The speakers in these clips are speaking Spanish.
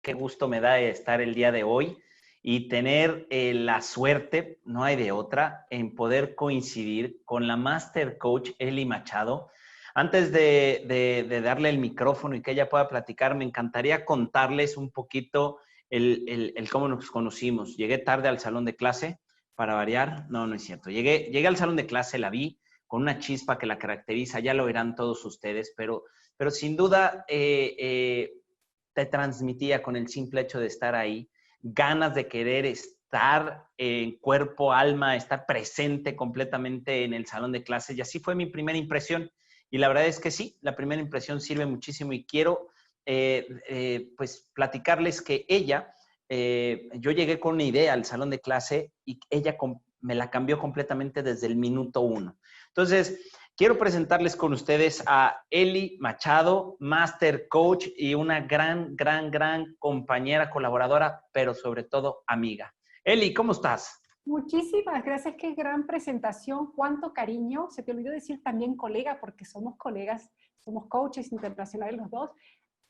qué gusto me da estar el día de hoy y tener la suerte, no hay de otra, en poder coincidir con la Master Coach Eli Machado. Antes de darle el micrófono y que ella pueda platicar, me encantaría contarles un poquito el cómo nos conocimos. Llegué tarde al salón de clase, para variar. No, no es cierto. Llegué al salón de clase, la vi con una chispa que la caracteriza, ya lo verán todos ustedes, pero sin duda te transmitía con el simple hecho de estar ahí, ganas de querer estar en cuerpo, alma, estar presente completamente en el salón de clases. Y así fue mi primera impresión. Y la verdad es que sí, la primera impresión sirve muchísimo y quiero pues platicarles que ella, yo llegué con una idea al salón de clase y ella me la cambió completamente desde el minuto uno. Entonces, quiero presentarles con ustedes a Eli Machado, Master Coach y una gran compañera, colaboradora, pero sobre todo amiga. Eli, ¿cómo estás? Muchísimas gracias, qué gran presentación, cuánto cariño. Se te olvidó decir también colega, porque somos colegas, somos coaches internacionales los dos.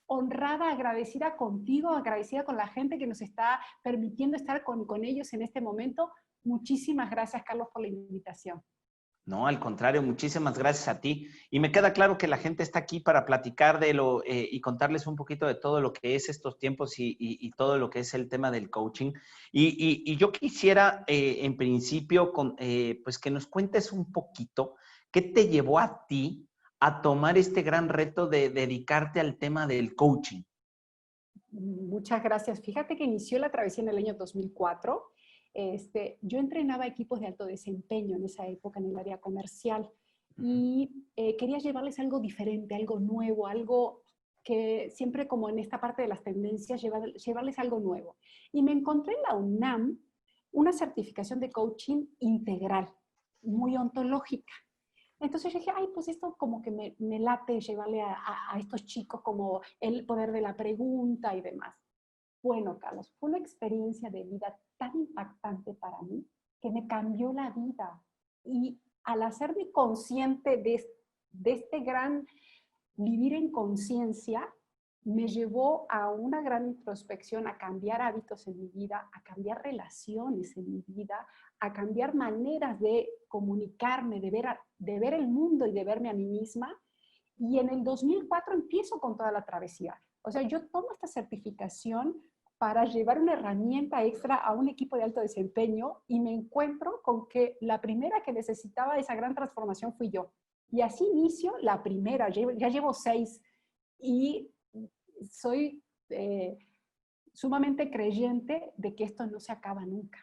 Honrada, agradecida contigo, agradecida con la gente que nos está permitiendo estar con ellos en este momento. Muchísimas gracias, Carlos, por la invitación. No, al contrario, muchísimas gracias a ti. Y me queda claro que la gente está aquí para platicar de lo y contarles un poquito de todo lo que es estos tiempos y todo lo que es el tema del coaching. Y yo quisiera, en principio, pues que nos cuentes un poquito qué te llevó a ti a tomar este gran reto de dedicarte al tema del coaching. Muchas gracias. Fíjate que inició la travesía en el año 2004. Yo entrenaba equipos de alto desempeño en esa época en el área comercial y quería llevarles algo diferente, algo nuevo, algo que siempre como en esta parte de las tendencias, llevarles algo nuevo. Y me encontré en la UNAM una certificación de coaching integral, muy ontológica. Entonces yo dije, ay, pues esto como que me late llevarle a estos chicos como el poder de la pregunta y demás. Bueno, Carlos, fue una experiencia de vida tan impactante para mí que me cambió la vida. Y al hacerme consciente de este gran vivir en conciencia, me llevó a una gran introspección, a cambiar hábitos en mi vida, a cambiar relaciones en mi vida, a cambiar maneras de comunicarme, de ver el mundo y de verme a mí misma. Y en el 2004 empiezo con toda la travesía. O sea, yo tomo esta certificación para llevar una herramienta extra a un equipo de alto desempeño y me encuentro con que la primera que necesitaba esa gran transformación fui yo. Y así inicio la primera, ya llevo 6 y soy sumamente creyente de que esto no se acaba nunca.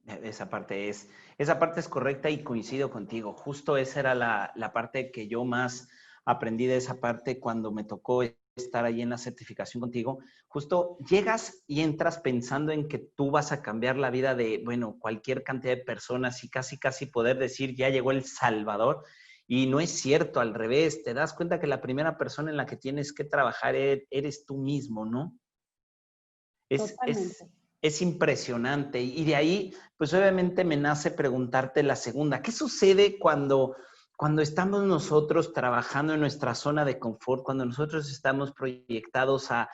Esa parte es correcta y coincido contigo. Justo esa era la parte que yo más aprendí de esa parte cuando me tocó estar ahí en la certificación contigo. Justo llegas y entras pensando en que tú vas a cambiar la vida de, bueno, cualquier cantidad de personas y casi poder decir, ya llegó el Salvador. Y no es cierto, al revés. Te das cuenta que la primera persona en la que tienes que trabajar eres tú mismo, ¿no? Es, Totalmente. es, es impresionante. Y de ahí, pues obviamente me nace preguntarte la segunda. ¿Qué sucede cuando estamos nosotros trabajando en nuestra zona de confort, cuando nosotros estamos proyectados a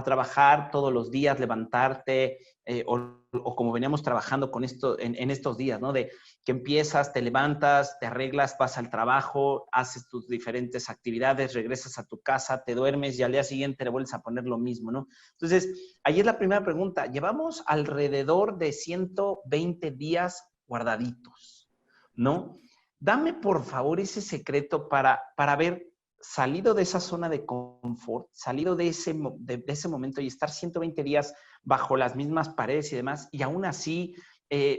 trabajar todos los días, levantarte, o como veníamos trabajando con esto en estos días, ¿no? De que empiezas, te levantas, te arreglas, vas al trabajo, haces tus diferentes actividades, regresas a tu casa, te duermes y al día siguiente le vuelves a poner lo mismo, ¿no? Entonces, ahí es la primera pregunta. Llevamos alrededor de 120 días guardaditos, ¿no? Dame, por favor, ese secreto para haber salido de esa zona de confort, salido de ese momento y estar 120 días bajo las mismas paredes y demás, y aún así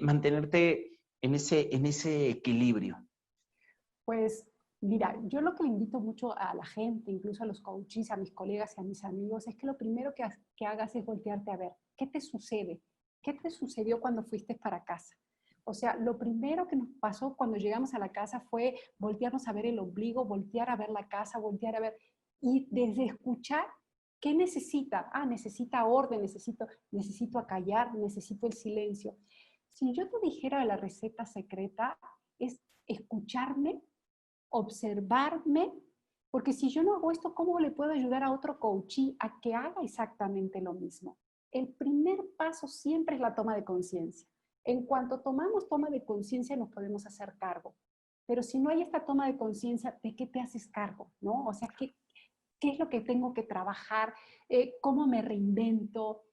mantenerte en ese equilibrio. Pues mira, yo lo que le invito mucho a la gente, incluso a los coaches, a mis colegas y a mis amigos, es que lo primero que hagas es voltearte a ver. ¿Qué te sucede? ¿Qué te sucedió cuando fuiste para casa? O sea, lo primero que nos pasó cuando llegamos a la casa fue voltearnos a ver el ombligo, voltear a ver la casa, voltear a ver y desde escuchar, ¿qué necesita? Ah, necesita orden, necesito acallar, necesito el silencio. Si yo te dijera la receta secreta, es escucharme, observarme Porque si yo no hago esto, ¿cómo le puedo ayudar a otro coachee a que haga exactamente lo mismo? El primer paso siempre es la toma de conciencia. En cuanto tomamos toma de conciencia, nos podemos hacer cargo. Pero si no hay esta toma de conciencia, ¿de qué te haces cargo? ¿No? O sea, ¿qué es lo que tengo que trabajar? ¿Cómo me reinvento?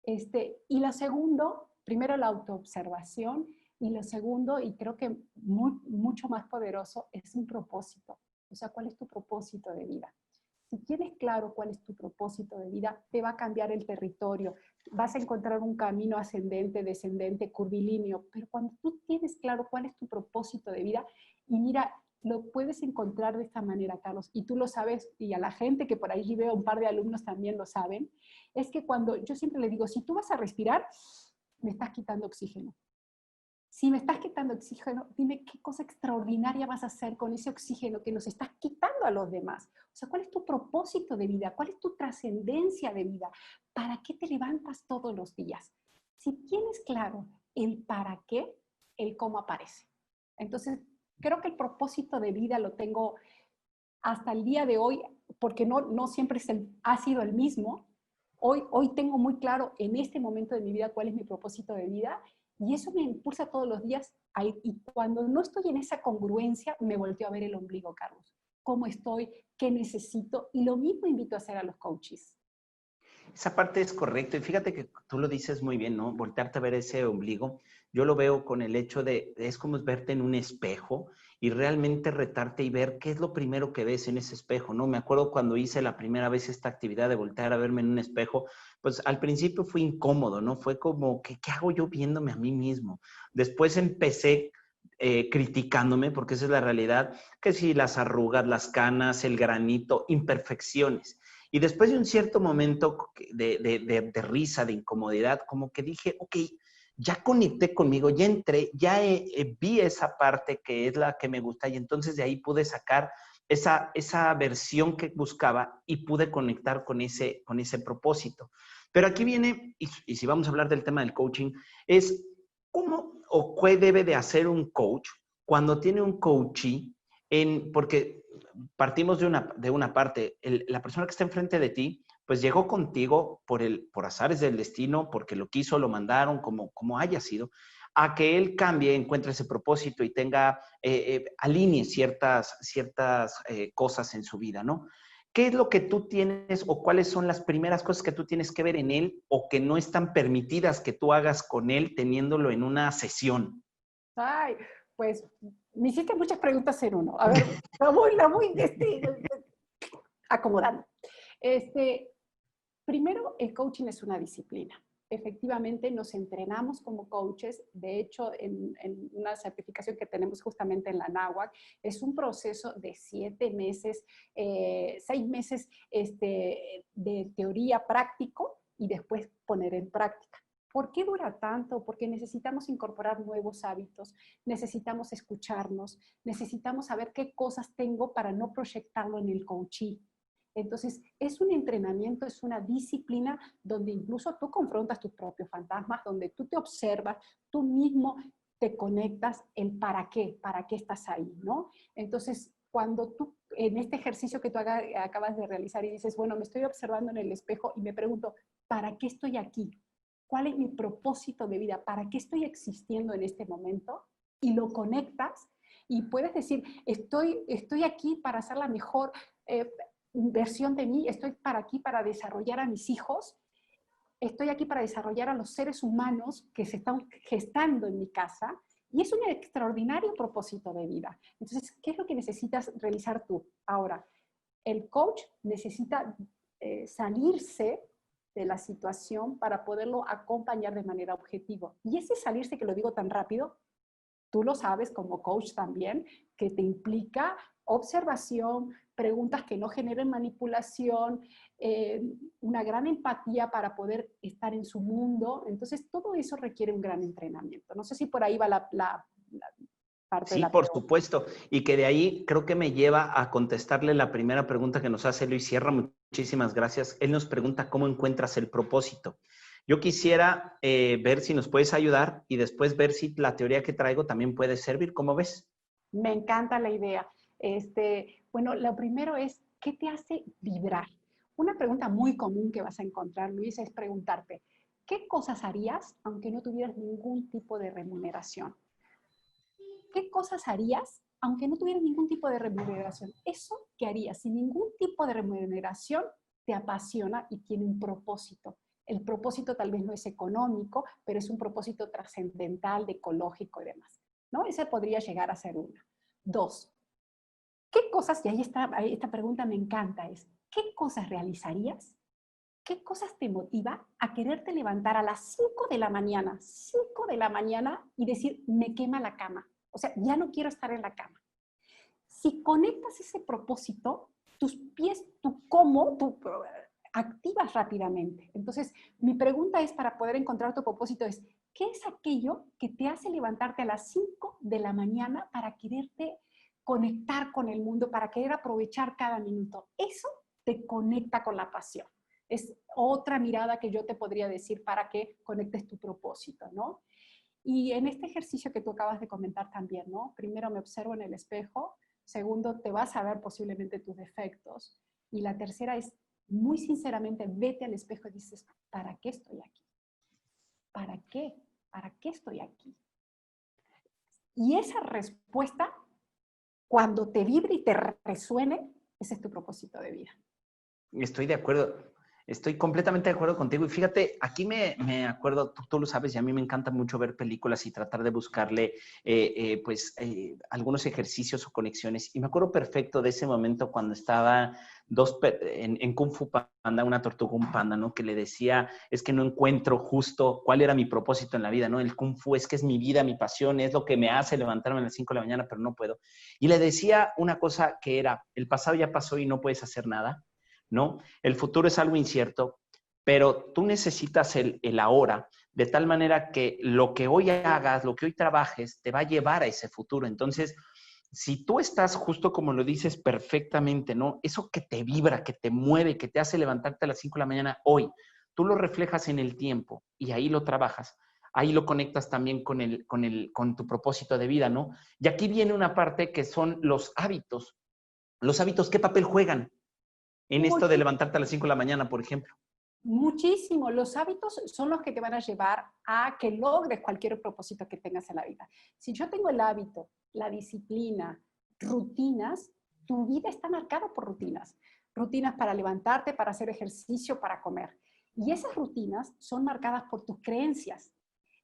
Y lo segundo, primero la autoobservación, y lo segundo, y creo que mucho más poderoso, es un propósito. O sea, ¿cuál es tu propósito de vida? Si tienes claro cuál es tu propósito de vida, te va a cambiar el territorio. Vas a encontrar un camino ascendente, descendente, curvilíneo. Pero cuando tú tienes claro cuál es tu propósito de vida, y mira, lo puedes encontrar de esta manera, Carlos, y tú lo sabes, y a la gente que por ahí veo, un par de alumnos también lo saben, es que cuando yo siempre le digo, si tú vas a respirar, me estás quitando oxígeno. Si me estás quitando oxígeno, dime qué cosa extraordinaria vas a hacer con ese oxígeno que nos estás quitando a los demás. O sea, ¿cuál es tu propósito de vida? ¿Cuál es tu trascendencia de vida? ¿Para qué te levantas todos los días? Si tienes claro el para qué, el cómo aparece. Entonces, creo que el propósito de vida lo tengo hasta el día de hoy, porque no siempre ha sido el mismo. Hoy tengo muy claro en este momento de mi vida cuál es mi propósito de vida, y eso me impulsa todos los días. Y cuando no estoy en esa congruencia, me volteo a ver el ombligo, Carlos. ¿Cómo estoy? ¿Qué necesito? Y lo mismo invito a hacer a los coaches. Esa parte es correcta. Y fíjate que tú lo dices muy bien, ¿no? Voltearte a ver ese ombligo. Yo lo veo con el hecho es como verte en un espejo y realmente retarte y ver qué es lo primero que ves en ese espejo, ¿no? Me acuerdo cuando hice la primera vez esta actividad de voltear a verme en un espejo, pues al principio fue incómodo, ¿no? Fue como, ¿qué hago yo viéndome a mí mismo? Después empecé criticándome, porque esa es la realidad, que si las arrugas, las canas, el granito, imperfecciones. Y después de un cierto momento de risa, de incomodidad, como que dije, ok, ya conecté conmigo, ya entré, ya vi esa parte que es la que me gusta y entonces de ahí pude sacar esa versión que buscaba y pude conectar con ese propósito. Pero aquí viene, y si vamos a hablar del tema del coaching, es cómo o qué debe de hacer un coach cuando tiene un coachee, porque partimos de una parte, la persona que está enfrente de ti, pues llegó contigo por azares del destino, porque lo quiso, lo mandaron, como haya sido, a que él cambie, encuentre ese propósito y alinee ciertas cosas en su vida, ¿no? ¿Qué es lo que tú tienes o cuáles son las primeras cosas que tú tienes que ver en él o que no están permitidas que tú hagas con él teniendo en una sesión? Ay, pues me hiciste muchas preguntas en uno. A ver, la voy acomodando. Primero, el coaching es una disciplina. Efectivamente, nos entrenamos como coaches. De hecho, en una certificación que tenemos justamente en la NAWAC, es un proceso de 7 meses, 6 meses de teoría práctico y después poner en práctica. ¿Por qué dura tanto? Porque necesitamos incorporar nuevos hábitos, necesitamos escucharnos, necesitamos saber qué cosas tengo para no proyectarlo en el coachee. Entonces, es un entrenamiento, es una disciplina donde incluso tú confrontas tus propios fantasmas, donde tú te observas, tú mismo te conectas el para qué estás ahí, ¿no? Entonces, cuando tú, en este ejercicio que tú acabas de realizar y dices, bueno, me estoy observando en el espejo y me pregunto, ¿para qué estoy aquí? ¿Cuál es mi propósito de vida? ¿Para qué estoy existiendo en este momento? Y lo conectas y puedes decir, estoy aquí para ser la mejor versión de mí, estoy aquí para desarrollar a mis hijos, estoy aquí para desarrollar a los seres humanos que se están gestando en mi casa, y es un extraordinario propósito de vida. Entonces, ¿qué es lo que necesitas realizar tú? Ahora, el coach necesita salirse de la situación para poderlo acompañar de manera objetiva. Y ese salirse, que lo digo tan rápido, tú lo sabes como coach también, que te implica observación, preguntas que no generen manipulación, una gran empatía para poder estar en su mundo. Entonces, todo eso requiere un gran entrenamiento. No sé si por ahí va la parte de Sí, la por pregunta. supuesto. Y que de ahí creo que me lleva a contestarle la primera pregunta que nos hace Luis Sierra. Muchísimas gracias. Él nos pregunta cómo encuentras el propósito. Yo quisiera ver si nos puedes ayudar y después ver si la teoría que traigo también puede servir. ¿Cómo ves? Me encanta la idea. Bueno, lo primero es ¿Qué te hace vibrar? Una pregunta muy común que vas a encontrar, Luis, es preguntarte, ¿qué cosas harías aunque no tuvieras ningún tipo de remuneración? ¿Qué cosas harías aunque no tuvieras ningún tipo de remuneración? Eso que harías sin ningún tipo de remuneración te apasiona y tiene un propósito. El propósito tal vez no es económico, pero es un propósito trascendental, ecológico y demás, ¿no? Ese podría llegar a ser una. Dos, ¿qué cosas, y ahí está, esta pregunta me encanta, es, ¿qué cosas realizarías? ¿Qué cosas te motiva a quererte levantar a las 5 de la mañana, 5 de la mañana y decir, me quema la cama? O sea, ya no quiero estar en la cama. Si conectas ese propósito, tus pies, tú activas rápidamente. Entonces, mi pregunta es, para poder encontrar tu propósito, es, ¿qué es aquello que te hace levantarte a las 5 de la mañana para quererte conectar con el mundo, para querer aprovechar cada minuto? Eso te conecta con la pasión. Es otra mirada que yo te podría decir para que conectes tu propósito, ¿no? Y en este ejercicio que tú acabas de comentar también, ¿no? Primero me observo en el espejo, segundo te vas a ver posiblemente tus defectos, y la tercera es, muy sinceramente, vete al espejo y dices, ¿para qué estoy aquí? ¿Para qué? ¿Para qué estoy aquí? Y esa respuesta, cuando te vibre y te resuene, ese es tu propósito de vida. Estoy de acuerdo. Estoy completamente de acuerdo contigo. Y fíjate, aquí me acuerdo, tú lo sabes, y a mí me encanta mucho ver películas y tratar de buscarle algunos ejercicios o conexiones. Y me acuerdo perfecto de ese momento cuando estaba en Kung Fu Panda, una tortuga, un panda, ¿no? Que le decía, es que no encuentro justo cuál era mi propósito en la vida, ¿no? El Kung Fu es que es mi vida, mi pasión, es lo que me hace levantarme a las 5 de la mañana, pero no puedo. Y le decía una cosa que era, el pasado ya pasó y no puedes hacer nada, ¿no? El futuro es algo incierto, pero tú necesitas el ahora, de tal manera que lo que hoy hagas, lo que hoy trabajes, te va a llevar a ese futuro. Entonces, si tú estás justo como lo dices perfectamente, ¿no? Eso que te vibra, que te mueve, que te hace levantarte a las 5 de la mañana hoy, tú lo reflejas en el tiempo y ahí lo trabajas. Ahí lo conectas también con tu propósito de vida, ¿no? Y aquí viene una parte que son los hábitos. Los hábitos, ¿qué papel juegan en esto de levantarte a las 5 de la mañana, por ejemplo? Muchísimo. Los hábitos son los que te van a llevar a que logres cualquier propósito que tengas en la vida. Si yo tengo el hábito, la disciplina, rutinas, tu vida está marcada por rutinas. Rutinas para levantarte, para hacer ejercicio, para comer. Y esas rutinas son marcadas por tus creencias.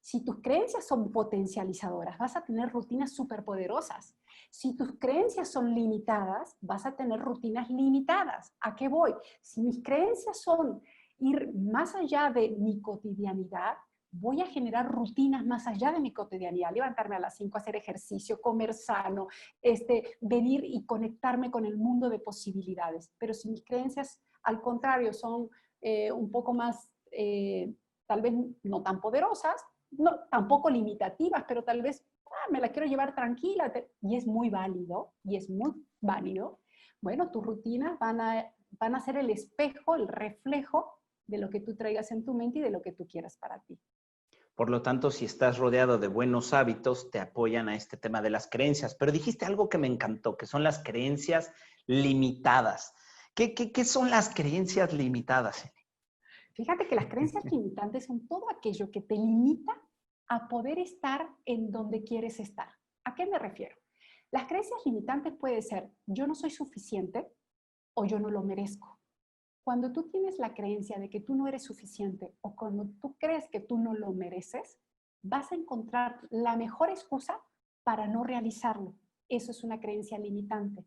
Si tus creencias son potencializadoras, vas a tener rutinas superpoderosas. Si tus creencias son limitadas, vas a tener rutinas limitadas. ¿A qué voy? Si mis creencias son ir más allá de mi cotidianidad, voy a generar rutinas más allá de mi cotidianidad, levantarme a las 5, hacer ejercicio, comer sano, venir y conectarme con el mundo de posibilidades. Pero si mis creencias, al contrario, son un poco más, tal vez no tan poderosas, no, tampoco limitativas, pero tal vez me la quiero llevar tranquila, y es muy válido, y es muy válido, bueno, tus rutinas van a ser el espejo, el reflejo de lo que tú traigas en tu mente y de lo que tú quieras para ti. Por lo tanto, si estás rodeado de buenos hábitos, te apoyan a este tema de las creencias. Pero dijiste algo que me encantó, que son las creencias limitadas. ¿Qué son las creencias limitadas? Fíjate que las creencias limitantes son todo aquello que te limita a poder estar en donde quieres estar. ¿A qué me refiero? Las creencias limitantes pueden ser, yo no soy suficiente o yo no lo merezco. Cuando tú tienes la creencia de que tú no eres suficiente o cuando tú crees que tú no lo mereces, vas a encontrar la mejor excusa para no realizarlo. Eso es una creencia limitante.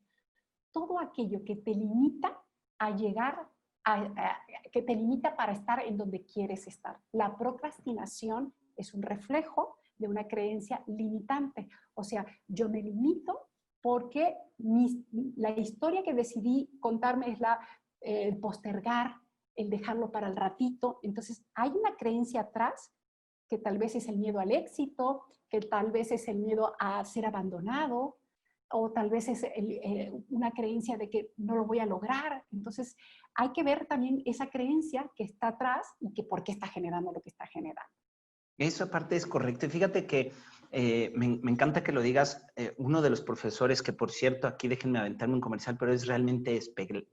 Todo aquello que te limita a llegar, que te limita para estar en donde quieres estar. La procrastinación es un reflejo de una creencia limitante. O sea, yo me limito porque la historia que decidí contarme es el postergar, el dejarlo para el ratito. Entonces, hay una creencia atrás que tal vez es el miedo al éxito, que tal vez es el miedo a ser abandonado, o tal vez es una creencia de que no lo voy a lograr. Entonces, hay que ver también esa creencia que está atrás y que por qué está generando lo que está generando. Eso aparte es correcto. Y fíjate que me encanta que lo digas. Uno de los profesores que, por cierto, aquí déjenme aventarme un comercial, pero es realmente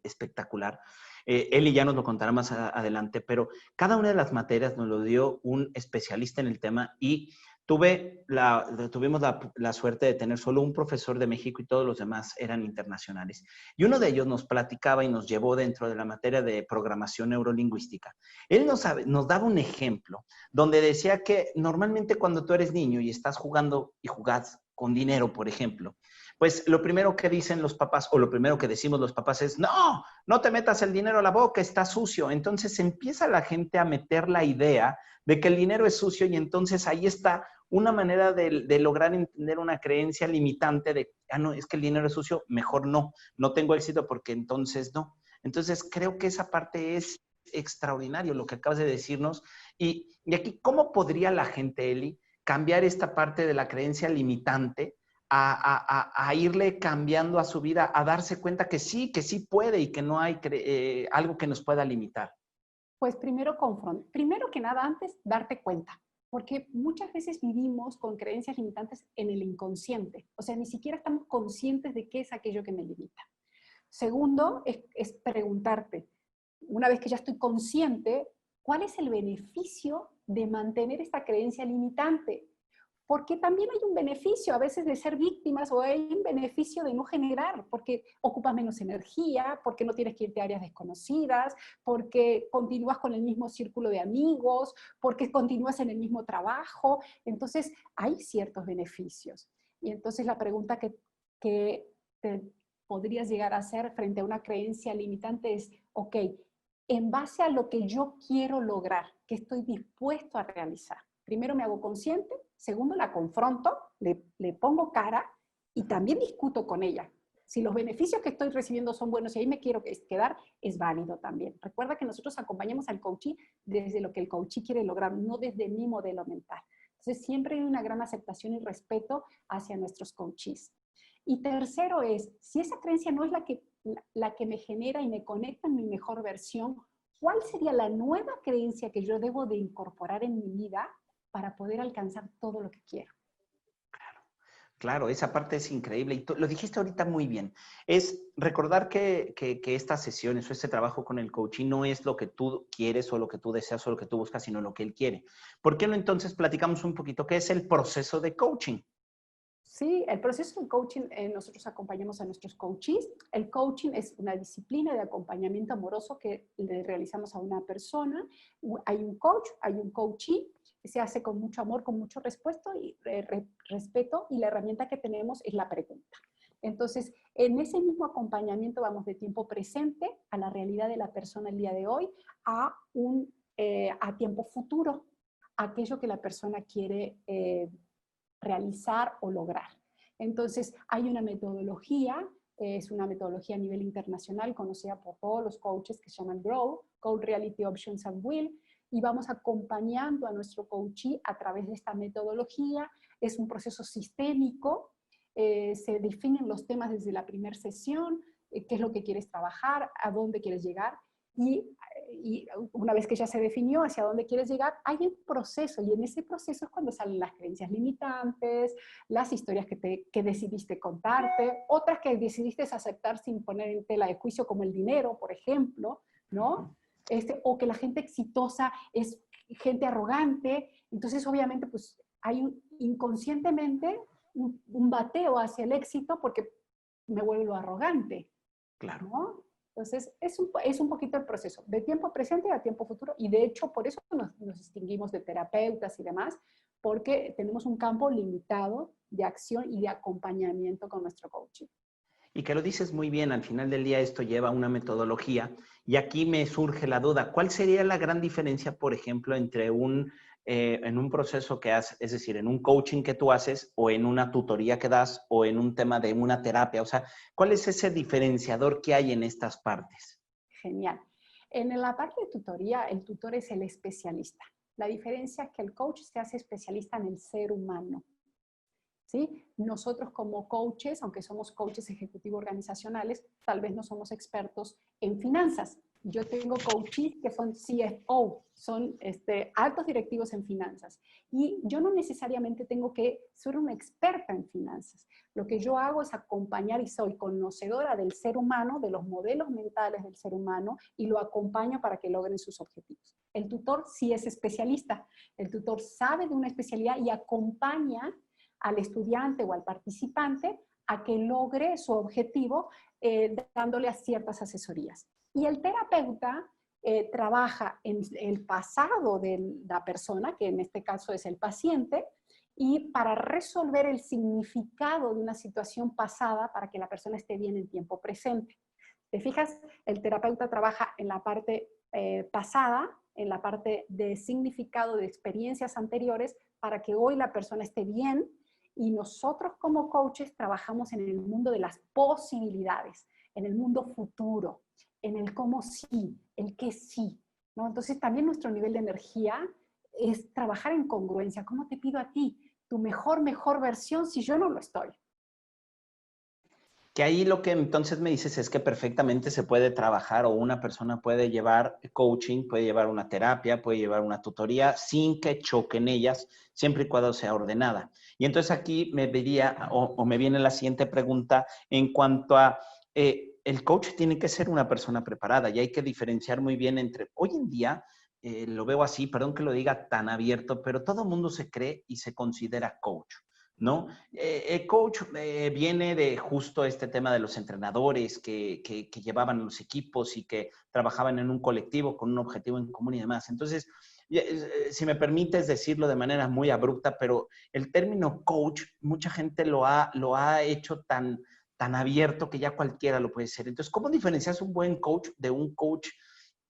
espectacular. Él y ya nos lo contará más adelante, pero cada una de las materias nos lo dio un especialista en el tema y tuvimos la suerte de tener solo un profesor de México y todos los demás eran internacionales. Y uno de ellos nos platicaba y nos llevó dentro de la materia de programación neurolingüística. Él nos daba un ejemplo donde decía que normalmente cuando tú eres niño y estás jugando y jugás con dinero, por ejemplo, pues lo primero que dicen los papás o lo primero que decimos los papás es, no, no te metas el dinero a la boca, está sucio. Entonces empieza la gente a meter la idea de que el dinero es sucio y entonces ahí está una manera de lograr entender una creencia limitante de, no, es que el dinero es sucio, mejor no tengo éxito porque entonces no. Entonces creo que esa parte es extraordinario lo que acabas de decirnos. Y aquí, ¿cómo podría la gente, Eli, cambiar esta parte de la creencia limitante a irle cambiando a su vida, a darse cuenta que sí puede y que no hay algo que nos pueda limitar? Pues primero que nada, antes, darte cuenta, porque muchas veces vivimos con creencias limitantes en el inconsciente, o sea, ni siquiera estamos conscientes de qué es aquello que me limita. Segundo, es preguntarte, una vez que ya estoy consciente, ¿cuál es el beneficio de mantener esta creencia limitante? Porque también hay un beneficio a veces de ser víctimas o hay un beneficio de no generar, porque ocupas menos energía, porque no tienes que irte a áreas desconocidas, porque continúas con el mismo círculo de amigos, porque continúas en el mismo trabajo. Entonces, hay ciertos beneficios. Y entonces la pregunta que te podrías llegar a hacer frente a una creencia limitante es, ok, en base a lo que yo quiero lograr, que estoy dispuesto a realizar. Primero me hago consciente, segundo la confronto, le pongo cara y también discuto con ella. Si los beneficios que estoy recibiendo son buenos y ahí me quiero quedar, es válido también. Recuerda que nosotros acompañamos al coachee desde lo que el coachee quiere lograr, no desde mi modelo mental. Entonces siempre hay una gran aceptación y respeto hacia nuestros coachees. Y tercero es, si esa creencia no es la que me genera y me conecta en mi mejor versión, ¿cuál sería la nueva creencia que yo debo de incorporar en mi vida para poder alcanzar todo lo que quiero? Claro, esa parte es increíble y tú lo dijiste ahorita muy bien. Es recordar que estas sesiones o este trabajo con el coaching no es lo que tú quieres o lo que tú deseas o lo que tú buscas, sino lo que él quiere. ¿Por qué no entonces platicamos un poquito qué es el proceso de coaching? Sí, el proceso de coaching, nosotros acompañamos a nuestros coaches. El coaching es una disciplina de acompañamiento amoroso que le realizamos a una persona. Hay un coach, hay un coachee, se hace con mucho amor, con mucho respeto y la herramienta que tenemos es la pregunta. Entonces, en ese mismo acompañamiento vamos de tiempo presente a la realidad de la persona el día de hoy a tiempo futuro, aquello que la persona quiere realizar o lograr. Entonces, hay una metodología, es una metodología a nivel internacional conocida por todos los coaches que se llaman GROW, Goal, Reality, Options and Will, y vamos acompañando a nuestro coachee a través de esta metodología. Es un proceso sistémico, se definen los temas desde la primera sesión, qué es lo que quieres trabajar, a dónde quieres llegar, y una vez que ya se definió hacia dónde quieres llegar, hay un proceso y en ese proceso es cuando salen las creencias limitantes, las historias que decidiste contarte, otras que decidiste aceptar sin poner en tela de juicio como el dinero, por ejemplo, ¿no? O que la gente exitosa es gente arrogante, entonces obviamente pues hay inconscientemente un bateo hacia el éxito porque me vuelvo arrogante, Claro. ¿no? Entonces, es un poquito el proceso, de tiempo presente a tiempo futuro, y de hecho por eso nos distinguimos de terapeutas y demás, porque tenemos un campo limitado de acción y de acompañamiento con nuestro coaching. Y que lo dices muy bien, al final del día esto lleva una metodología y aquí me surge la duda, ¿cuál sería la gran diferencia, por ejemplo, entre en un proceso que haces, es decir, en un coaching que tú haces o en una tutoría que das o en un tema de una terapia? O sea, ¿cuál es ese diferenciador que hay en estas partes? Genial. En la parte de tutoría, el tutor es el especialista. La diferencia es que el coach se hace especialista en el ser humano. ¿Sí? Nosotros como coaches, aunque somos coaches ejecutivos organizacionales, tal vez no somos expertos en finanzas, Yo tengo coaches que son CFO, son altos directivos en finanzas. Y yo no necesariamente tengo que ser una experta en finanzas. Lo que yo hago es acompañar y soy conocedora del ser humano, de los modelos mentales del ser humano y lo acompaño para que logren sus objetivos. El tutor sí es especialista. El tutor sabe de una especialidad y acompaña al estudiante o al participante a que logre su objetivo dándole ciertas asesorías. Y el terapeuta trabaja en el pasado de la persona, que en este caso es el paciente, y para resolver el significado de una situación pasada para que la persona esté bien en tiempo presente. ¿Te fijas? El terapeuta trabaja en la parte pasada, en la parte de significado de experiencias anteriores para que hoy la persona esté bien, y nosotros como coaches trabajamos en el mundo de las posibilidades, en el mundo futuro, en el cómo sí, el qué sí, ¿no? Entonces también nuestro nivel de energía es trabajar en congruencia. ¿Cómo te pido a ti tu mejor versión si yo no lo estoy? Que ahí lo que entonces me dices es que perfectamente se puede trabajar o una persona puede llevar coaching, puede llevar una terapia, puede llevar una tutoría sin que choquen ellas, siempre y cuando sea ordenada. Y entonces aquí me diría o me viene la siguiente pregunta en cuanto a el coach tiene que ser una persona preparada y hay que diferenciar muy bien entre, hoy en día, lo veo así, perdón que lo diga tan abierto, pero todo el mundo se cree y se considera coach, ¿no? El coach viene de justo este tema de los entrenadores que llevaban los equipos y que trabajaban en un colectivo con un objetivo en común y demás. Entonces, si me permites decirlo de manera muy abrupta, pero el término coach, mucha gente lo ha hecho tan abierto que ya cualquiera lo puede ser. Entonces, ¿cómo diferencias un buen coach de un coach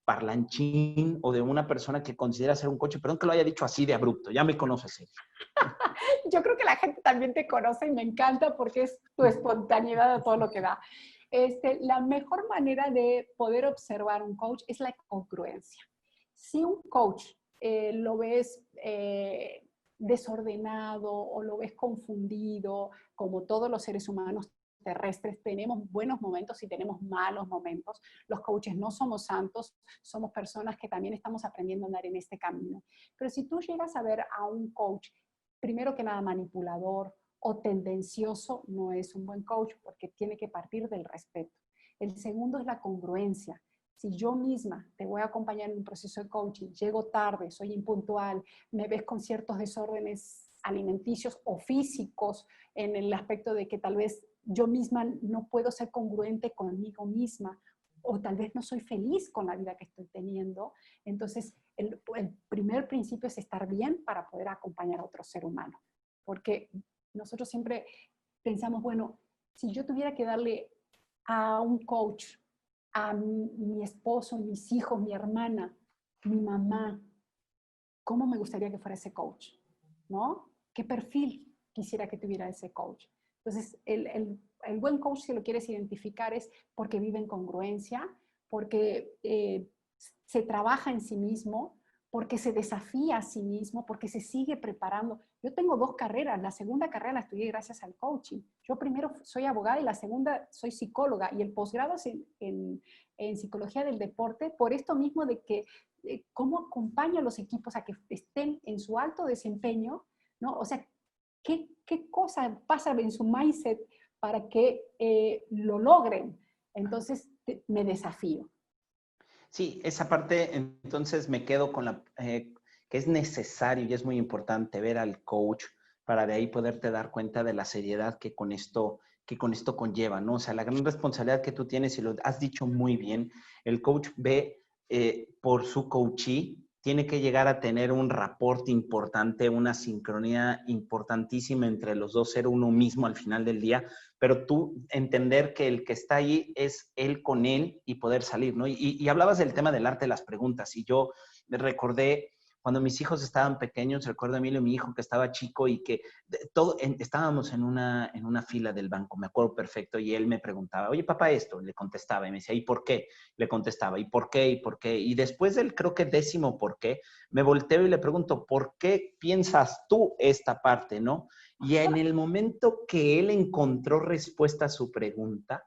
parlanchín o de una persona que considera ser un coach? Perdón que lo haya dicho así de abrupto, ya me conoces. Yo creo que la gente también te conoce y me encanta porque es tu espontaneidad de todo lo que da. La mejor manera de poder observar un coach es la congruencia. Si un coach lo ves desordenado o lo ves confundido, como todos los seres humanos terrestres, tenemos buenos momentos y tenemos malos momentos. Los coaches no somos santos, somos personas que también estamos aprendiendo a andar en este camino. Pero si tú llegas a ver a un coach primero que nada manipulador o tendencioso, no es un buen coach porque tiene que partir del respeto. El segundo es la congruencia. Si yo misma te voy a acompañar en un proceso de coaching, llego tarde, soy impuntual, me ves con ciertos desórdenes alimenticios o físicos en el aspecto de que tal vez yo misma no puedo ser congruente conmigo misma o tal vez no soy feliz con la vida que estoy teniendo, entonces el primer principio es estar bien para poder acompañar a otro ser humano. Porque nosotros siempre pensamos, bueno, si yo tuviera que darle a un coach, a mi esposo, mis hijos, mi hermana, mi mamá, ¿cómo me gustaría que fuera ese coach? ¿No? ¿Qué perfil quisiera que tuviera ese coach? Entonces, el buen coach, si lo quieres identificar, es porque vive en congruencia, porque se trabaja en sí mismo, porque se desafía a sí mismo, porque se sigue preparando. Yo tengo 2 carreras. La segunda carrera la estudié gracias al coaching. Yo primero soy abogada y la segunda soy psicóloga. Y el posgrado es en psicología del deporte, por esto mismo de que cómo acompaño a los equipos a que estén en su alto desempeño, ¿no? O sea, ¿qué cosa pasa en su mindset para que lo logren? Entonces, me desafío. Sí, esa parte, entonces me quedo con que es necesario y es muy importante ver al coach para de ahí poderte dar cuenta de la seriedad que con esto conlleva, ¿no? O sea, la gran responsabilidad que tú tienes, y lo has dicho muy bien, el coach ve por su coachee, tiene que llegar a tener un rapport importante, una sincronía importantísima entre los dos, ser uno mismo al final del día, pero tú entender que el que está ahí es él con él y poder salir, ¿no? Y hablabas del tema del arte de las preguntas y yo me recordé cuando mis hijos estaban pequeños, recuerdo a Emilio, mi hijo que estaba chico y que estábamos en una fila del banco, me acuerdo perfecto, y él me preguntaba, oye papá, esto, le contestaba y me decía, ¿y por qué? Le contestaba, ¿y por qué? ¿Y por qué? Y después del, creo que 10º por qué, me volteo y le pregunto, ¿por qué piensas tú esta parte, no? Y en el momento que él encontró respuesta a su pregunta,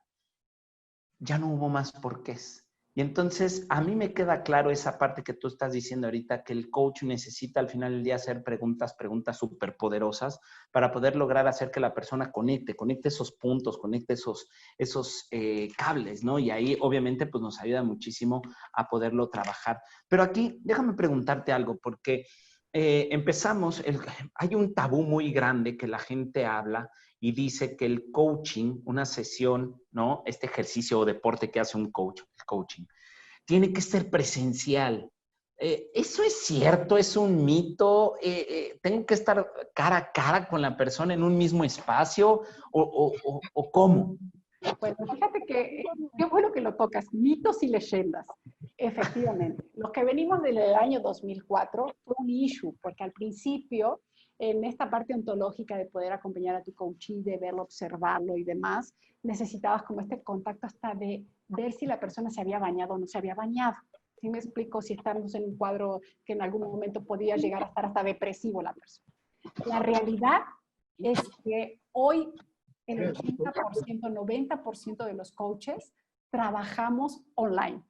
ya no hubo más porqués. Y entonces a mí me queda claro esa parte que tú estás diciendo ahorita, que el coach necesita al final del día hacer preguntas súper poderosas para poder lograr hacer que la persona conecte esos puntos, conecte esos cables, ¿no? Y ahí obviamente pues nos ayuda muchísimo a poderlo trabajar. Pero aquí déjame preguntarte algo, porque hay un tabú muy grande que la gente habla y dice que el coaching, una sesión, ¿no? Este ejercicio o deporte que hace un coach, el coaching, tiene que ser presencial. ¿Eso es cierto? ¿Es un mito? ¿Tengo que estar cara a cara con la persona en un mismo espacio? ¿O cómo? Bueno, fíjate que qué bueno que lo tocas, mitos y leyendas. Efectivamente, los que venimos del año 2004 fue un issue, porque al principio, en esta parte ontológica de poder acompañar a tu coachee, de verlo, observarlo y demás, necesitabas como este contacto hasta de ver si la persona se había bañado o no se había bañado. ¿Sí me explico? Si estamos en un cuadro que en algún momento podía llegar a estar hasta depresivo la persona. La realidad es que hoy el 80%, 90% de los coaches trabajamos online,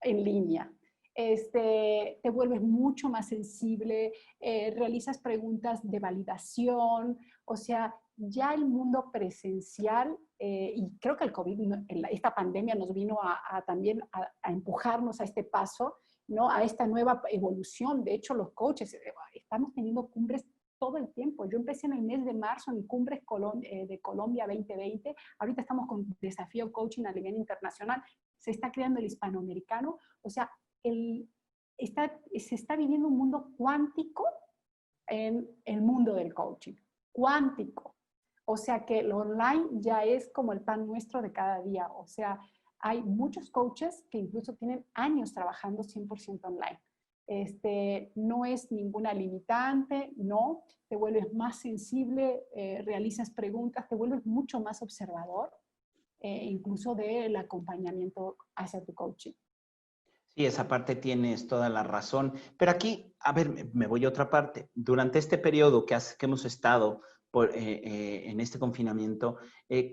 en línea. Te vuelves mucho más sensible, realizas preguntas de validación, o sea, ya el mundo presencial, y creo que el COVID, esta pandemia nos vino también a empujarnos a este paso, ¿no? A esta nueva evolución. De hecho, los coaches, estamos teniendo cumbres todo el tiempo. Yo empecé en el mes de marzo en Cumbres de Colombia 2020. Ahorita estamos con Desafío Coaching a nivel internacional. Se está creando el hispanoamericano. O sea, se está viviendo un mundo cuántico en el mundo del coaching. Cuántico. O sea que lo online ya es como el pan nuestro de cada día. O sea, hay muchos coaches que incluso tienen años trabajando 100% online. No es ninguna limitante, no, te vuelves más sensible, realizas preguntas, te vuelves mucho más observador, incluso del acompañamiento hacia tu coaching. Sí, esa parte tienes toda la razón. Pero aquí, a ver, me voy a otra parte. Durante este periodo que hemos estado en este confinamiento,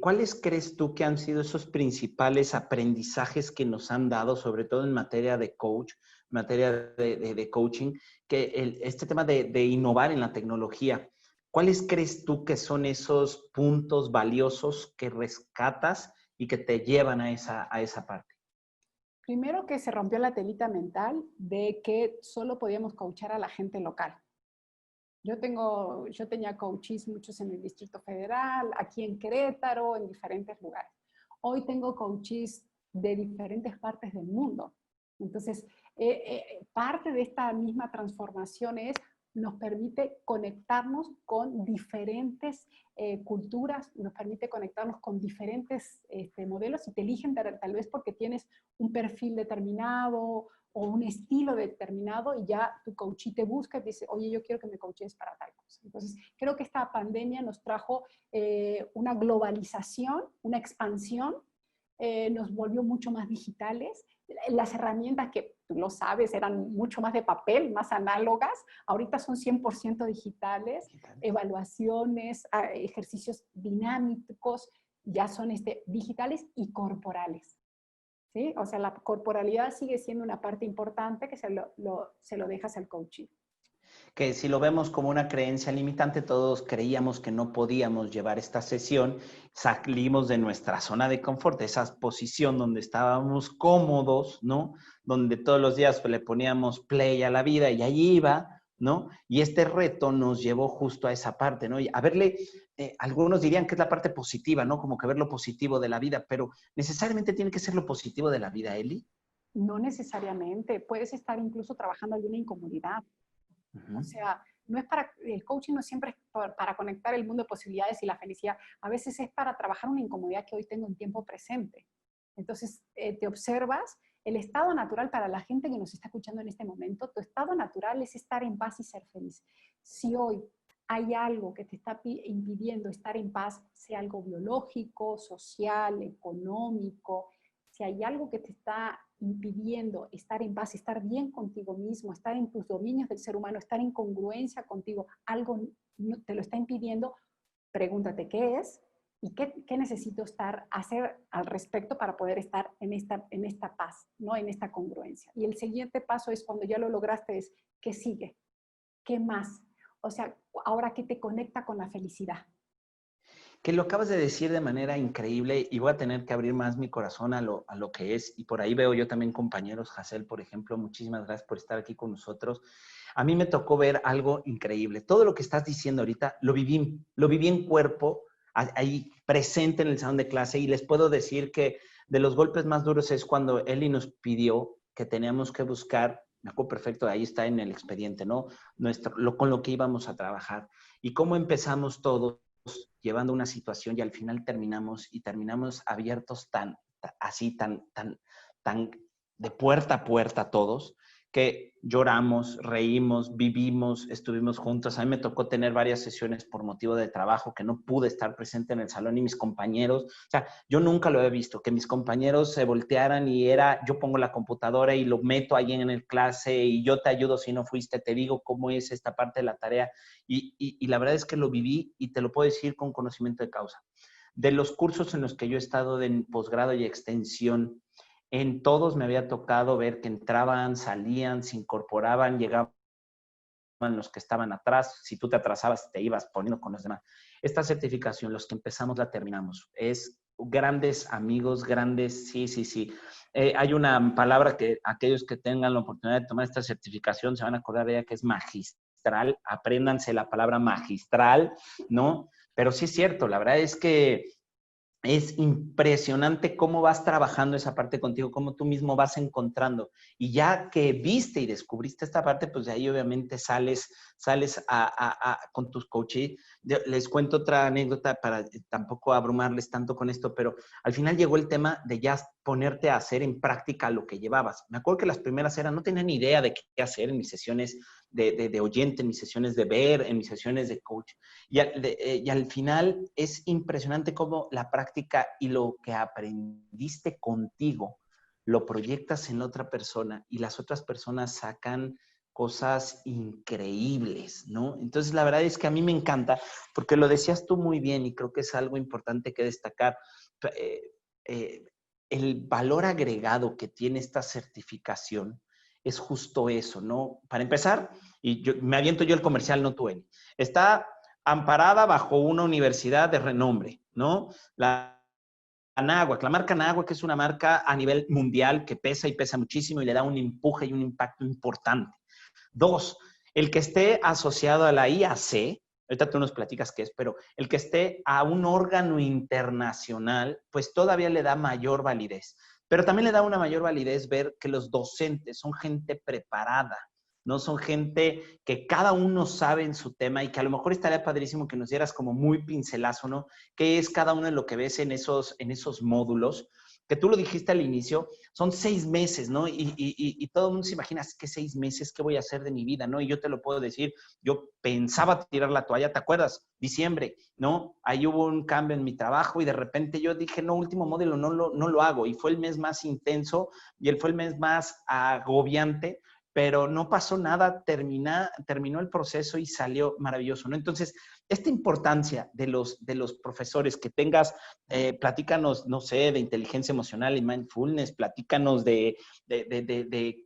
¿cuáles crees tú que han sido esos principales aprendizajes que nos han dado, sobre todo en materia de coach, materia de coaching, que este tema de innovar en la tecnología? ¿Cuáles crees tú que son esos puntos valiosos que rescatas y que te llevan a esa parte? Primero que se rompió la telita mental de que solo podíamos coachar a la gente local. Yo tenía coaches muchos en el Distrito Federal, aquí en Querétaro, en diferentes lugares. Hoy tengo coaches de diferentes partes del mundo. Entonces, parte de esta misma transformación nos permite conectarnos con diferentes culturas, nos permite conectarnos con diferentes modelos y te eligen tal vez porque tienes un perfil determinado o un estilo determinado y ya tu coachee te busca y te dice, oye, yo quiero que me coaches para tal cosa. Entonces, creo que esta pandemia nos trajo una globalización, una expansión, nos volvió mucho más digitales. Las herramientas que, tú lo sabes, eran mucho más de papel, más análogas, ahorita son 100% digitales, evaluaciones, ejercicios dinámicos, ya son digitales y corporales. ¿Sí? O sea, la corporalidad sigue siendo una parte importante que se lo dejas al coaching. Que si lo vemos como una creencia limitante, todos creíamos que no podíamos llevar esta sesión, salimos de nuestra zona de confort, de esa posición donde estábamos cómodos, ¿no? Donde todos los días le poníamos play a la vida y allí iba, ¿no? Y este reto nos llevó justo a esa parte, ¿no? Y a verle, algunos dirían que es la parte positiva, ¿no? Como que ver lo positivo de la vida, pero necesariamente tiene que ser lo positivo de la vida, Eli. No necesariamente, puedes estar incluso trabajando alguna incomodidad. O sea, no es el coaching no siempre es para conectar el mundo de posibilidades y la felicidad. A veces es para trabajar una incomodidad que hoy tengo en tiempo presente. Entonces, te observas, el estado natural para la gente que nos está escuchando en este momento, tu estado natural es estar en paz y ser feliz. Si hoy hay algo que te está impidiendo estar en paz, sea algo biológico, social, económico, si hay algo que te está impidiendo estar en paz, estar bien contigo mismo, estar en tus dominios del ser humano, estar en congruencia contigo, algo te lo está impidiendo, pregúntate qué es ¿Y qué necesito hacer al respecto para poder estar en esta paz, ¿no? En esta congruencia? Y el siguiente paso es cuando ya lo lograste, es ¿qué sigue? ¿Qué más? O sea, ahora ¿qué te conecta con la felicidad? Que lo acabas de decir de manera increíble y voy a tener que abrir más mi corazón a lo que es. Y por ahí veo yo también compañeros, Hassel, por ejemplo, muchísimas gracias por estar aquí con nosotros. A mí me tocó ver algo increíble. Todo lo que estás diciendo ahorita lo viví en cuerpo, ahí presente en el salón de clase y les puedo decir que de los golpes más duros es cuando Eli nos pidió que teníamos que buscar, me acuerdo perfecto, ahí está en el expediente, ¿no? Con lo que íbamos a trabajar y cómo empezamos todos llevando una situación y al final terminamos abiertos tan de puerta a puerta todos, que lloramos, reímos, vivimos, estuvimos juntos. A mí me tocó tener varias sesiones por motivo de trabajo que no pude estar presente en el salón y mis compañeros, o sea, yo nunca lo he visto, que mis compañeros se voltearan y yo pongo la computadora y lo meto ahí en el clase y yo te ayudo si no fuiste, te digo cómo es esta parte de la tarea y la verdad es que lo viví y te lo puedo decir con conocimiento de causa. De los cursos en los que yo he estado de posgrado y extensión, en todos me había tocado ver que entraban, salían, se incorporaban, llegaban los que estaban atrás. Si tú te atrasabas, te ibas poniendo con los demás. Esta certificación, los que empezamos, la terminamos. Es grandes amigos, grandes, sí, sí, sí. Hay una palabra que aquellos que tengan la oportunidad de tomar esta certificación se van a acordar de ella, que es magistral. Apréndanse la palabra magistral, ¿no? Pero sí es cierto, la verdad es que es impresionante cómo vas trabajando esa parte contigo, cómo tú mismo vas encontrando. Y ya que viste y descubriste esta parte, pues de ahí obviamente sales con tus coaches. Les cuento otra anécdota para tampoco abrumarles tanto con esto, pero al final llegó el tema de ya ponerte a hacer en práctica lo que llevabas. Me acuerdo que las primeras eran, no tenía ni idea de qué hacer en mis sesiones de oyente, en mis sesiones de ver, en mis sesiones de coach. Y al final es impresionante cómo la práctica y lo que aprendiste contigo lo proyectas en otra persona y las otras personas sacan cosas increíbles, ¿no? Entonces, la verdad es que a mí me encanta, porque lo decías tú muy bien y creo que es algo importante que destacar. Eh, eh, el valor agregado que tiene esta certificación es justo eso, ¿no? Para empezar, me aviento yo el comercial, no tú, Eli. Está amparada bajo una universidad de renombre, ¿no? Anáhuac, la marca Anáhuac es una marca a nivel mundial que pesa y pesa muchísimo y le da un empuje y un impacto importante. Dos, el que esté asociado a la IAC, ahorita tú nos platicas qué es, pero el que esté a un órgano internacional, pues todavía le da mayor validez. Pero también le da una mayor validez ver que los docentes son gente preparada, no son gente que cada uno sabe en su tema y que a lo mejor estaría padrísimo que nos dieras como muy pincelazo, ¿no? ¿Qué es cada uno de lo que ves en esos módulos? Que tú lo dijiste al inicio, son 6 meses, ¿no? Y todo el mundo se imagina, ¿qué 6 meses? ¿Qué voy a hacer de mi vida? ¿No? Y yo te lo puedo decir, yo pensaba tirar la toalla, ¿te acuerdas? Diciembre, ¿no? Ahí hubo un cambio en mi trabajo y de repente yo dije, no, último módulo, no lo hago. Y fue el mes más intenso y fue el mes más agobiante, pero no pasó nada, terminó el proceso y salió maravilloso, ¿no? Entonces, esta importancia de los profesores que tengas, platícanos, no sé, de inteligencia emocional y mindfulness, platícanos de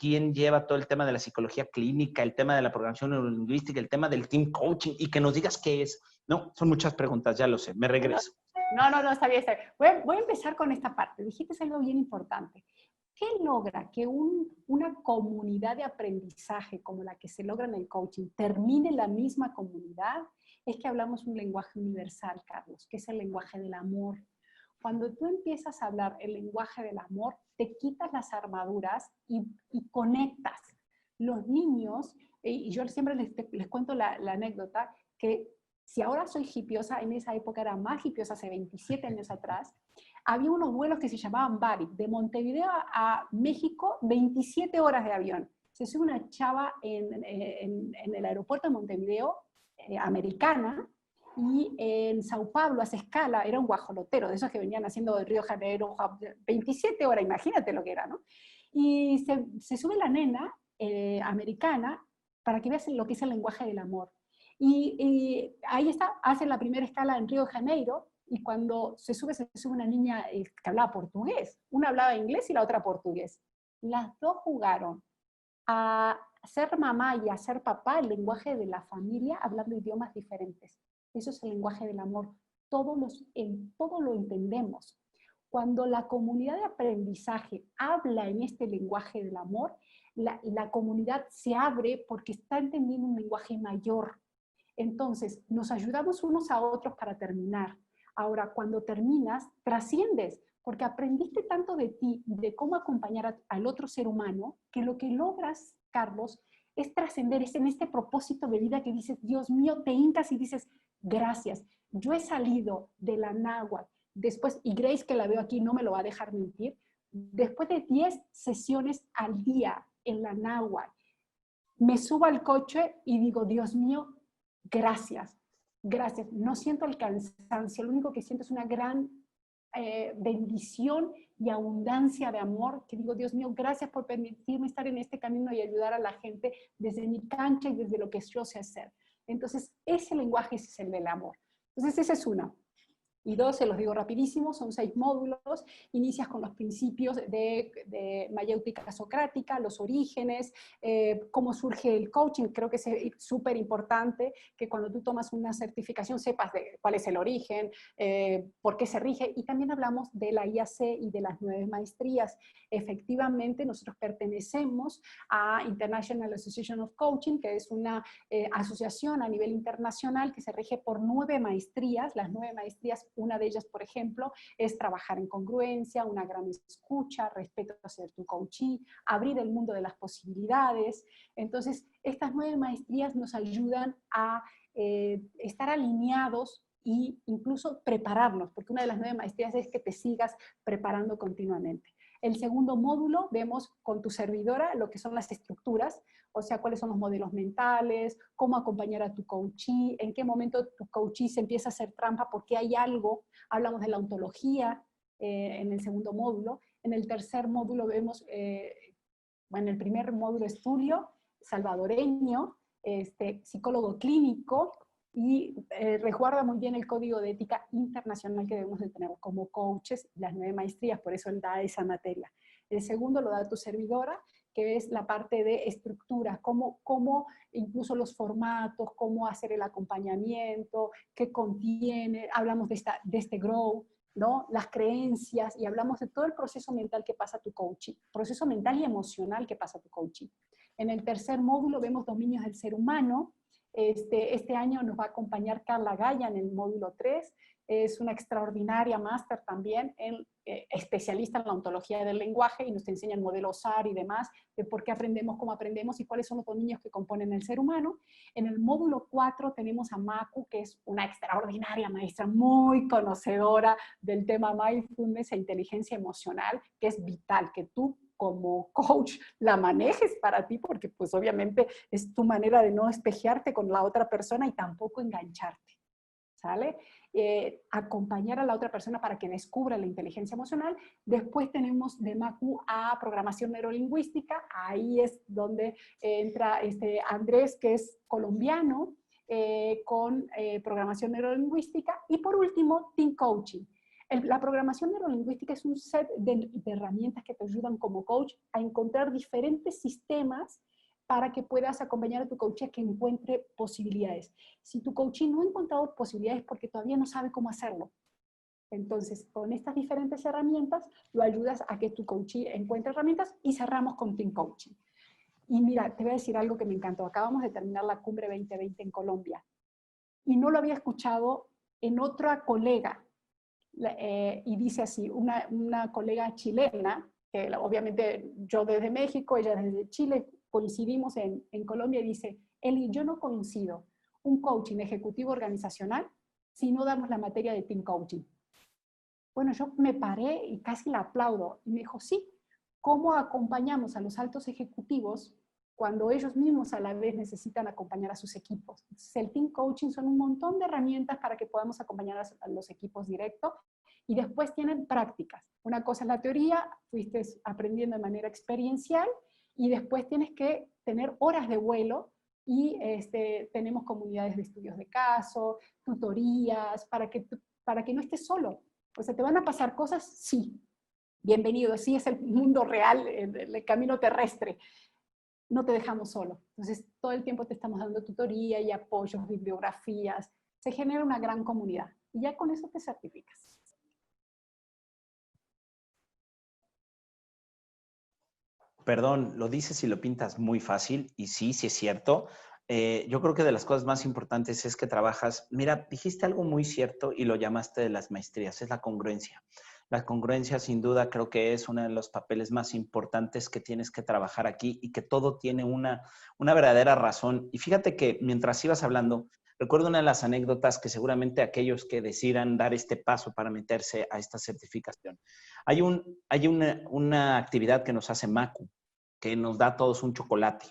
quién lleva todo el tema de la psicología clínica, el tema de la programación neurolingüística, el tema del team coaching y que nos digas qué es. No, son muchas preguntas, ya lo sé, me regreso. No, está bien. Voy a empezar con esta parte. Dijiste algo bien importante. ¿Qué logra que una comunidad de aprendizaje como la que se logra en el coaching termine la misma comunidad? Es que hablamos un lenguaje universal, Carlos, que es el lenguaje del amor. Cuando tú empiezas a hablar el lenguaje del amor, te quitas las armaduras y conectas. Los niños, y yo siempre les cuento la anécdota, que si ahora soy hipiosa, en esa época era más hipiosa, hace 27 años atrás, había unos vuelos que se llamaban Bari, de Montevideo a México, 27 horas de avión. Se sube una chava en el aeropuerto de Montevideo, americana, y en Sao Paulo hace escala, era un guajolotero, de esos que venían haciendo de Río de Janeiro, 27 horas, imagínate lo que era, ¿no? Y se sube la nena americana para que veas lo que es el lenguaje del amor. Y ahí está, hace la primera escala en Río de Janeiro, y cuando se sube una niña que hablaba portugués. Una hablaba inglés y la otra portugués. Las dos jugaron a ser mamá y a ser papá, el lenguaje de la familia, hablando idiomas diferentes. Eso es el lenguaje del amor. Todo lo entendemos. Cuando la comunidad de aprendizaje habla en este lenguaje del amor, la comunidad se abre porque está entendiendo un lenguaje mayor. Entonces, nos ayudamos unos a otros para terminar. Ahora, cuando terminas, trasciendes, porque aprendiste tanto de ti y de cómo acompañar al otro ser humano, que lo que logras, Carlos, es trascender, es en este propósito de vida que dices, Dios mío, te hincas y dices, gracias. Yo he salido de la náhuatl, después, y Grace, que la veo aquí, no me lo va a dejar mentir, después de 10 sesiones al día en la náhuatl, me subo al coche y digo, Dios mío, gracias, gracias. No siento el cansancio, lo único que siento es una gran bendición y abundancia de amor, que digo, Dios mío, gracias por permitirme estar en este camino y ayudar a la gente desde mi cancha y desde lo que yo sé hacer. Entonces, ese lenguaje es el del amor. Entonces, esa es una. Y dos, se los digo rapidísimo, son 6 módulos. Inicias con los principios de mayéutica socrática, los orígenes, cómo surge el coaching. Creo que es súper importante que cuando tú tomas una certificación sepas de cuál es el origen, por qué se rige. Y también hablamos de la IAC y de las 9 maestrías. Efectivamente, nosotros pertenecemos a International Association of Coaching, que es una asociación a nivel internacional que se rige por 9 maestrías. Las 9 maestrías, una de ellas, por ejemplo, es trabajar en congruencia, una gran escucha, respeto hacia tu coachee, abrir el mundo de las posibilidades. Entonces, estas 9 maestrías nos ayudan a estar alineados e incluso prepararnos, porque una de las 9 maestrías es que te sigas preparando continuamente. El segundo módulo, vemos con tu servidora lo que son las estructuras, o sea, cuáles son los modelos mentales, cómo acompañar a tu coachee, en qué momento tu coachee se empieza a hacer trampa porque hay algo. Hablamos de la ontología en el segundo módulo. En el tercer módulo vemos, en el primer módulo estudio, salvadoreño, psicólogo clínico, y resguarda muy bien el código de ética internacional que debemos de tener como coaches, las 9 maestrías, por eso él da esa materia. El segundo lo da tu servidora, que es la parte de estructura, cómo incluso los formatos, cómo hacer el acompañamiento, qué contiene, hablamos de este grow, ¿no? Las creencias, y hablamos de todo el proceso mental que pasa tu coaching, proceso mental y emocional que pasa tu coaching. En el tercer módulo vemos dominios del ser humano. Este año nos va a acompañar Carla Gaya en el módulo 3, es una extraordinaria máster también, especialista en la ontología del lenguaje, y nos enseña el modelo SAR y demás, de por qué aprendemos, cómo aprendemos y cuáles son los dominios que componen el ser humano. En el módulo 4 tenemos a Maku, que es una extraordinaria maestra, muy conocedora del tema mindfulness e inteligencia emocional, que es vital que tú como coach la manejes para ti, porque pues obviamente es tu manera de no espejearte con la otra persona y tampoco engancharte, ¿sale? Acompañar a la otra persona para que descubra la inteligencia emocional. Después tenemos de Maku a programación neurolingüística, ahí es donde entra Andrés, que es colombiano, con programación neurolingüística. Y por último, Team Coaching. La programación neurolingüística es un set de herramientas que te ayudan como coach a encontrar diferentes sistemas para que puedas acompañar a tu coach a que encuentre posibilidades. Si tu coach no ha encontrado posibilidades porque todavía no sabe cómo hacerlo, entonces con estas diferentes herramientas lo ayudas a que tu coach encuentre herramientas, y cerramos con Team Coaching. Y mira, te voy a decir algo que me encantó. Acabamos de terminar la Cumbre 2020 en Colombia y no lo había escuchado en otra colega. Y dice así, una colega chilena, que obviamente yo desde México, ella desde Chile, coincidimos en Colombia, y dice, Eli, yo no coincido un coaching ejecutivo organizacional si no damos la materia de team coaching. Bueno, yo me paré y casi la aplaudo, y me dijo, sí, ¿cómo acompañamos a los altos ejecutivos cuando ellos mismos a la vez necesitan acompañar a sus equipos? Entonces, el team coaching son un montón de herramientas para que podamos acompañar a los equipos directos, y después tienen prácticas. Una cosa es la teoría, fuiste aprendiendo de manera experiencial, y después tienes que tener horas de vuelo, y tenemos comunidades de estudios de caso, tutorías, para que para que no estés solo. O sea, ¿te van a pasar cosas? Sí. Bienvenido, sí es el mundo real, el camino terrestre. No te dejamos solo. Entonces, todo el tiempo te estamos dando tutoría y apoyos, bibliografías. Se genera una gran comunidad. Y ya con eso te certificas. Perdón, lo dices y lo pintas muy fácil, y sí, sí es cierto. Yo creo que de las cosas más importantes es que trabajas, mira, dijiste algo muy cierto y lo llamaste de las maestrías, es la congruencia. La congruencia, sin duda, creo que es uno de los papeles más importantes que tienes que trabajar aquí y que todo tiene una verdadera razón. Y fíjate que mientras ibas hablando, recuerdo una de las anécdotas que seguramente aquellos que decidan dar este paso para meterse a esta certificación. Hay una actividad que nos hace Macu, que nos da a todos un chocolate.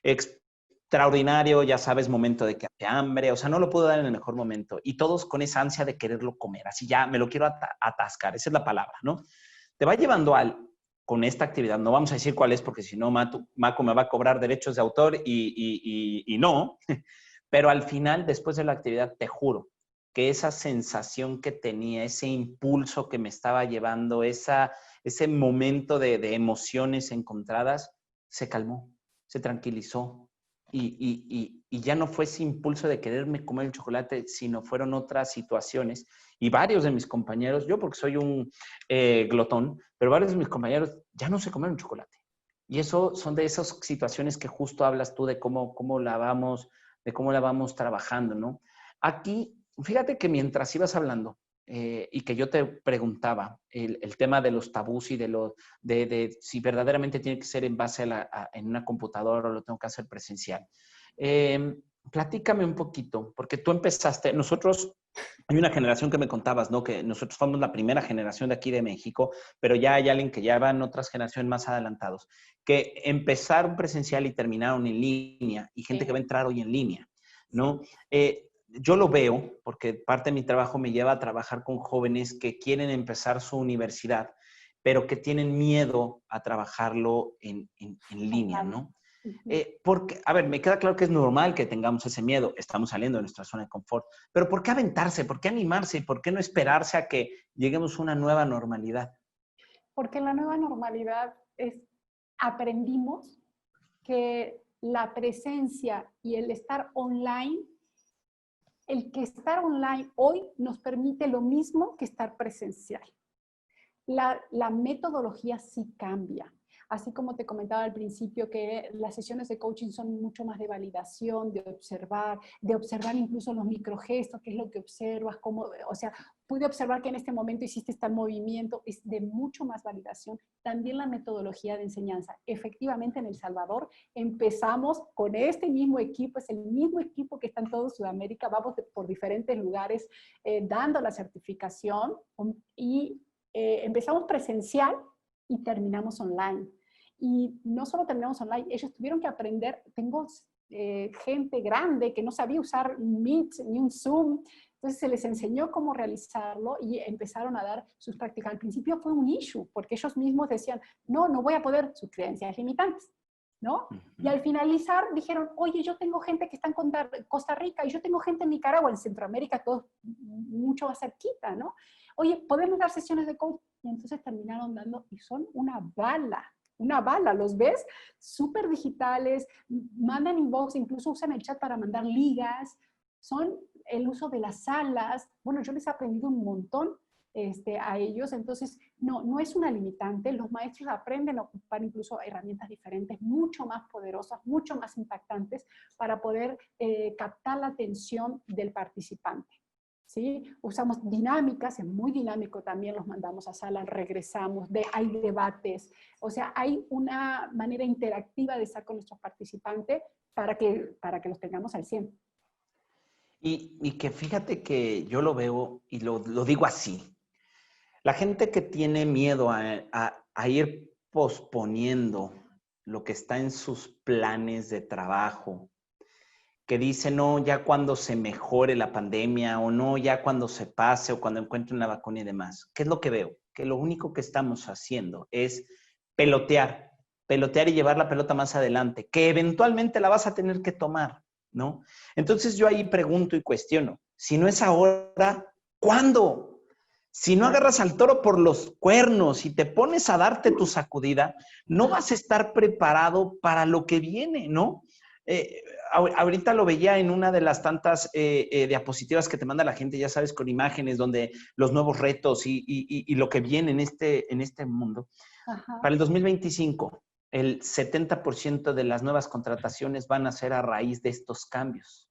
Extraordinario, ya sabes, momento de que hace hambre, o sea, no lo puedo dar en el mejor momento. Y todos con esa ansia de quererlo comer, así ya me lo quiero atascar, esa es la palabra, ¿no? Te va llevando con esta actividad, no vamos a decir cuál es porque si no, Macu me va a cobrar derechos de autor y no, pero al final, después de la actividad, te juro que esa sensación que tenía, ese impulso que me estaba llevando, ese momento de emociones encontradas, se calmó, se tranquilizó. Y ya no fue ese impulso de quererme comer el chocolate, sino fueron otras situaciones. Y varios de mis compañeros, yo porque soy un glotón, pero varios de mis compañeros ya no se comieron chocolate. Y eso son de esas situaciones que justo hablas tú de cómo la vamos trabajando, ¿no? Aquí, fíjate que mientras ibas hablando y que yo te preguntaba el tema de los tabús y de si verdaderamente tiene que ser en base en una computadora o lo tengo que hacer presencial. Platícame un poquito, porque tú empezaste, hay una generación que me contabas, ¿no? Que nosotros fuimos la primera generación de aquí de México, pero ya hay alguien que ya van otras generaciones más adelantados, que empezaron presencial y terminaron en línea, y gente que va a entrar hoy en línea, ¿no? Yo lo veo porque parte de mi trabajo me lleva a trabajar con jóvenes que quieren empezar su universidad, pero que tienen miedo a trabajarlo en línea, ¿no? Porque, a ver, me queda claro que es normal que tengamos ese miedo, estamos saliendo de nuestra zona de confort, pero ¿por qué aventarse? ¿Por qué animarse? ¿Por qué no esperarse a que lleguemos a una nueva normalidad? Porque la nueva normalidad aprendimos que la presencia y el estar online, el que estar online hoy nos permite lo mismo que estar presencial. La metodología sí cambia. Así como te comentaba al principio que las sesiones de coaching son mucho más de validación, de observar incluso los microgestos, qué es lo que observas, cómo, o sea, pude observar que en este momento hiciste este movimiento, es de mucho más validación. También la metodología de enseñanza. Efectivamente, en El Salvador empezamos con este mismo equipo, es el mismo equipo que está en todo Sudamérica, vamos por diferentes lugares dando la certificación y empezamos presencial y terminamos online. Y no solo terminamos online, ellos tuvieron que aprender, tengo gente grande que no sabía usar un Meet ni un Zoom, entonces se les enseñó cómo realizarlo y empezaron a dar sus prácticas. Al principio fue un issue, porque ellos mismos decían, no voy a poder, sus creencias limitantes, ¿no? Y al finalizar dijeron, oye, yo tengo gente que está en Costa Rica y yo tengo gente en Nicaragua, en Centroamérica, todo mucho más cerquita, ¿no? Oye, ¿podemos dar sesiones de coaching? Y entonces terminaron dando, y son una bala, ¿los ves? Súper digitales, mandan inbox, incluso usan el chat para mandar ligas, son el uso de las salas. Bueno, yo les he aprendido un montón a ellos, entonces no es una limitante, los maestros aprenden a ocupar incluso herramientas diferentes, mucho más poderosas, mucho más impactantes para poder captar la atención del participante. ¿Sí? Usamos dinámicas, es muy dinámico también, los mandamos a sala, regresamos, hay debates, o sea, hay una manera interactiva de estar con nuestros participantes para que los tengamos al 100. Y que fíjate que yo lo veo y lo digo así. La gente que tiene miedo a ir posponiendo lo que está en sus planes de trabajo, que dice, no, ya cuando se mejore la pandemia, o no, ya cuando se pase, o cuando encuentren la vacuna y demás. ¿Qué es lo que veo? Que lo único que estamos haciendo es pelotear y llevar la pelota más adelante, que eventualmente la vas a tener que tomar, ¿no? Entonces yo ahí pregunto y cuestiono, si no es ahora, ¿Cuándo? Si no agarras al toro por los cuernos y te pones a darte tu sacudida, no vas a estar preparado para lo que viene, ¿no? Ahorita lo veía en una de las tantas diapositivas que te manda la gente, ya sabes, con imágenes donde los nuevos retos y lo que viene en este mundo. Ajá. Para el 2025, el 70% de las nuevas contrataciones van a ser a raíz de estos cambios.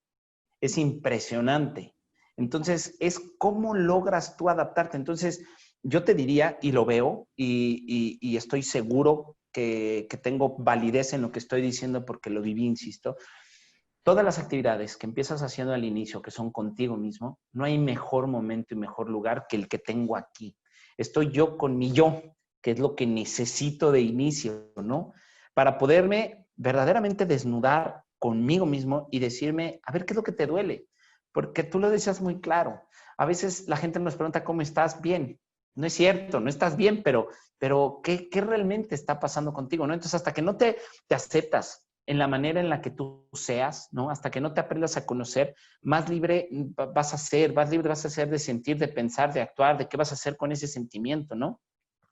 Es impresionante. Entonces, es cómo logras tú adaptarte. Entonces, yo te diría, y lo veo, y estoy seguro que tengo validez en lo que estoy diciendo porque lo viví, insisto, todas las actividades que empiezas haciendo al inicio, que son contigo mismo, no hay mejor momento y mejor lugar que el que tengo aquí. Estoy yo con mi yo, que es lo que necesito de inicio, ¿no? Para poderme verdaderamente desnudar conmigo mismo y decirme, a ver, ¿qué es lo que te duele? Porque tú lo decías muy claro. A veces la gente nos pregunta, ¿cómo estás? Bien. No es cierto, no estás bien, pero ¿qué realmente está pasando contigo? ¿No? Entonces, hasta que no te aceptas en la manera en la que tú seas, ¿no? Hasta que no te aprendas a conocer, más libre vas a ser, más libre vas a ser de sentir, de pensar, de actuar, de qué vas a hacer con ese sentimiento, ¿no?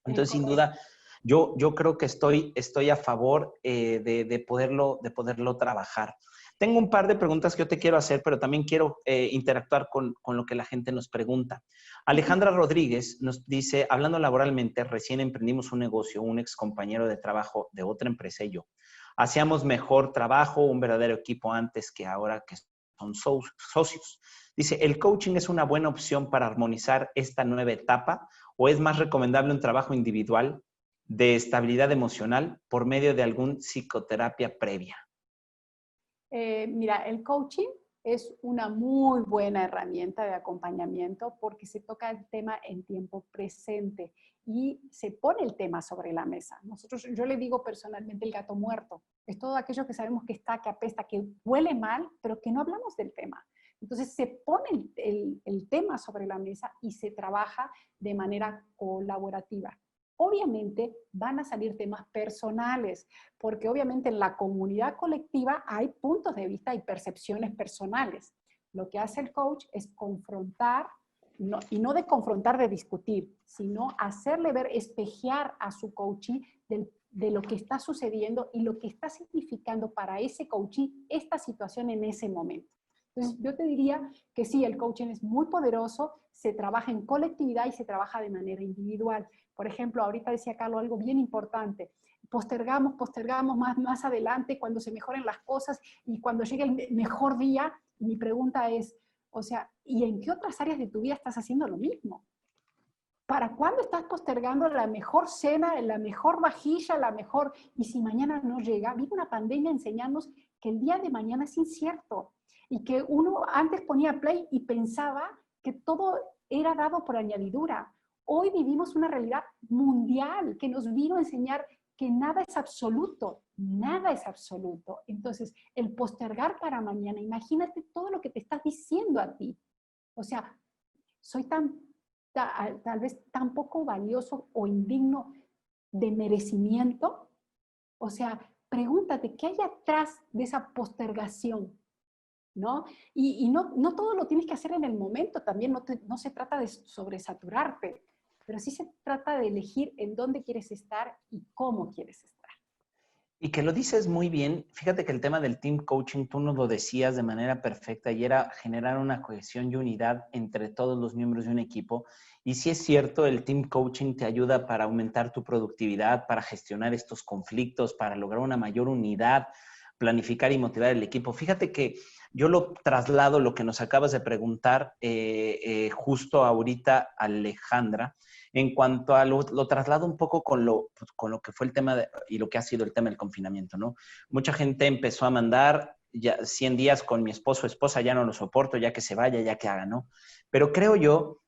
Entonces, sin duda, yo creo que estoy a favor de poderlo trabajar. Tengo un par de preguntas que yo te quiero hacer, pero también quiero interactuar con lo que la gente nos pregunta. Alejandra Rodríguez nos dice, hablando laboralmente, recién emprendimos un negocio, un ex compañero de trabajo de otra empresa y yo. Hacíamos mejor trabajo, un verdadero equipo antes que ahora que son socios. Dice, ¿el coaching es una buena opción para armonizar esta nueva etapa o es más recomendable un trabajo individual de estabilidad emocional por medio de algún psicoterapia previa? Mira, el coaching es una muy buena herramienta de acompañamiento porque se toca el tema en tiempo presente y se pone el tema sobre la mesa. Yo le digo personalmente el gato muerto. Es todo aquello que sabemos que está, que apesta, que huele mal, pero que no hablamos del tema. Entonces se pone el tema sobre la mesa y se trabaja de manera colaborativa. Obviamente van a salir temas personales, porque obviamente en la comunidad colectiva hay puntos de vista y percepciones personales. Lo que hace el coach es confrontar, y no de confrontar, de discutir, sino hacerle ver, espejear a su coachee de lo que está sucediendo y lo que está significando para ese coachee esta situación en ese momento. Entonces, yo te diría que sí, el coaching es muy poderoso, se trabaja en colectividad y se trabaja de manera individual. Por ejemplo, ahorita decía Carlos algo bien importante. Postergamos más adelante cuando se mejoren las cosas y cuando llegue el mejor día. Y mi pregunta es, o sea, ¿y en qué otras áreas de tu vida estás haciendo lo mismo? ¿Para cuándo estás postergando la mejor cena, la mejor vajilla, la mejor? Y si mañana no llega, viene una pandemia a enseñarnos que el día de mañana es incierto y que uno antes ponía play y pensaba que todo era dado por añadidura. Hoy vivimos una realidad mundial que nos vino a enseñar que nada es absoluto, nada es absoluto. Entonces, el postergar para mañana, imagínate todo lo que te estás diciendo a ti. O sea, soy tal vez tan poco valioso o indigno de merecimiento. O sea, pregúntate, ¿qué hay atrás de esa postergación? ¿No? Y no todo lo tienes que hacer en el momento, también no se trata de sobresaturarte, pero sí se trata de elegir en dónde quieres estar y cómo quieres estar. Y que lo dices muy bien. Fíjate que el tema del team coaching, tú nos lo decías de manera perfecta y era generar una cohesión y unidad entre todos los miembros de un equipo. Y sí es cierto, el team coaching te ayuda para aumentar tu productividad, para gestionar estos conflictos, para lograr una mayor unidad, planificar y motivar el equipo. Fíjate que yo lo traslado, lo que nos acabas de preguntar justo ahorita, Alejandra, en cuanto a lo traslado un poco con lo que fue el tema y lo que ha sido el tema del confinamiento, ¿no? Mucha gente empezó a mandar ya 100 días con mi esposo o esposa, ya no lo soporto, ya que se vaya, ya que haga, ¿no? Pero creo yo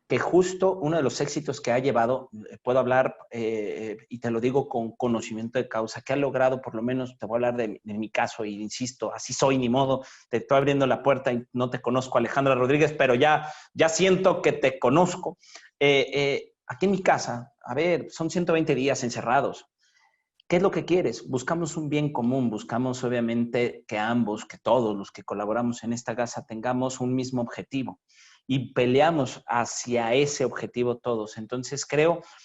que justo uno de los éxitos que ha llevado, puedo hablar, y te lo digo con conocimiento de causa, que ha logrado, por lo menos te voy a hablar de mi caso, y insisto, así soy, ni modo, te estoy abriendo la puerta y no te conozco, Alejandra Rodríguez, pero ya siento que te conozco. Aquí en mi casa, a ver, son 120 días encerrados. ¿Qué es lo que quieres? Buscamos un bien común, buscamos obviamente que ambos, que todos los que colaboramos en esta casa tengamos un mismo objetivo. y peleamos hacia ese objetivo todos. Entonces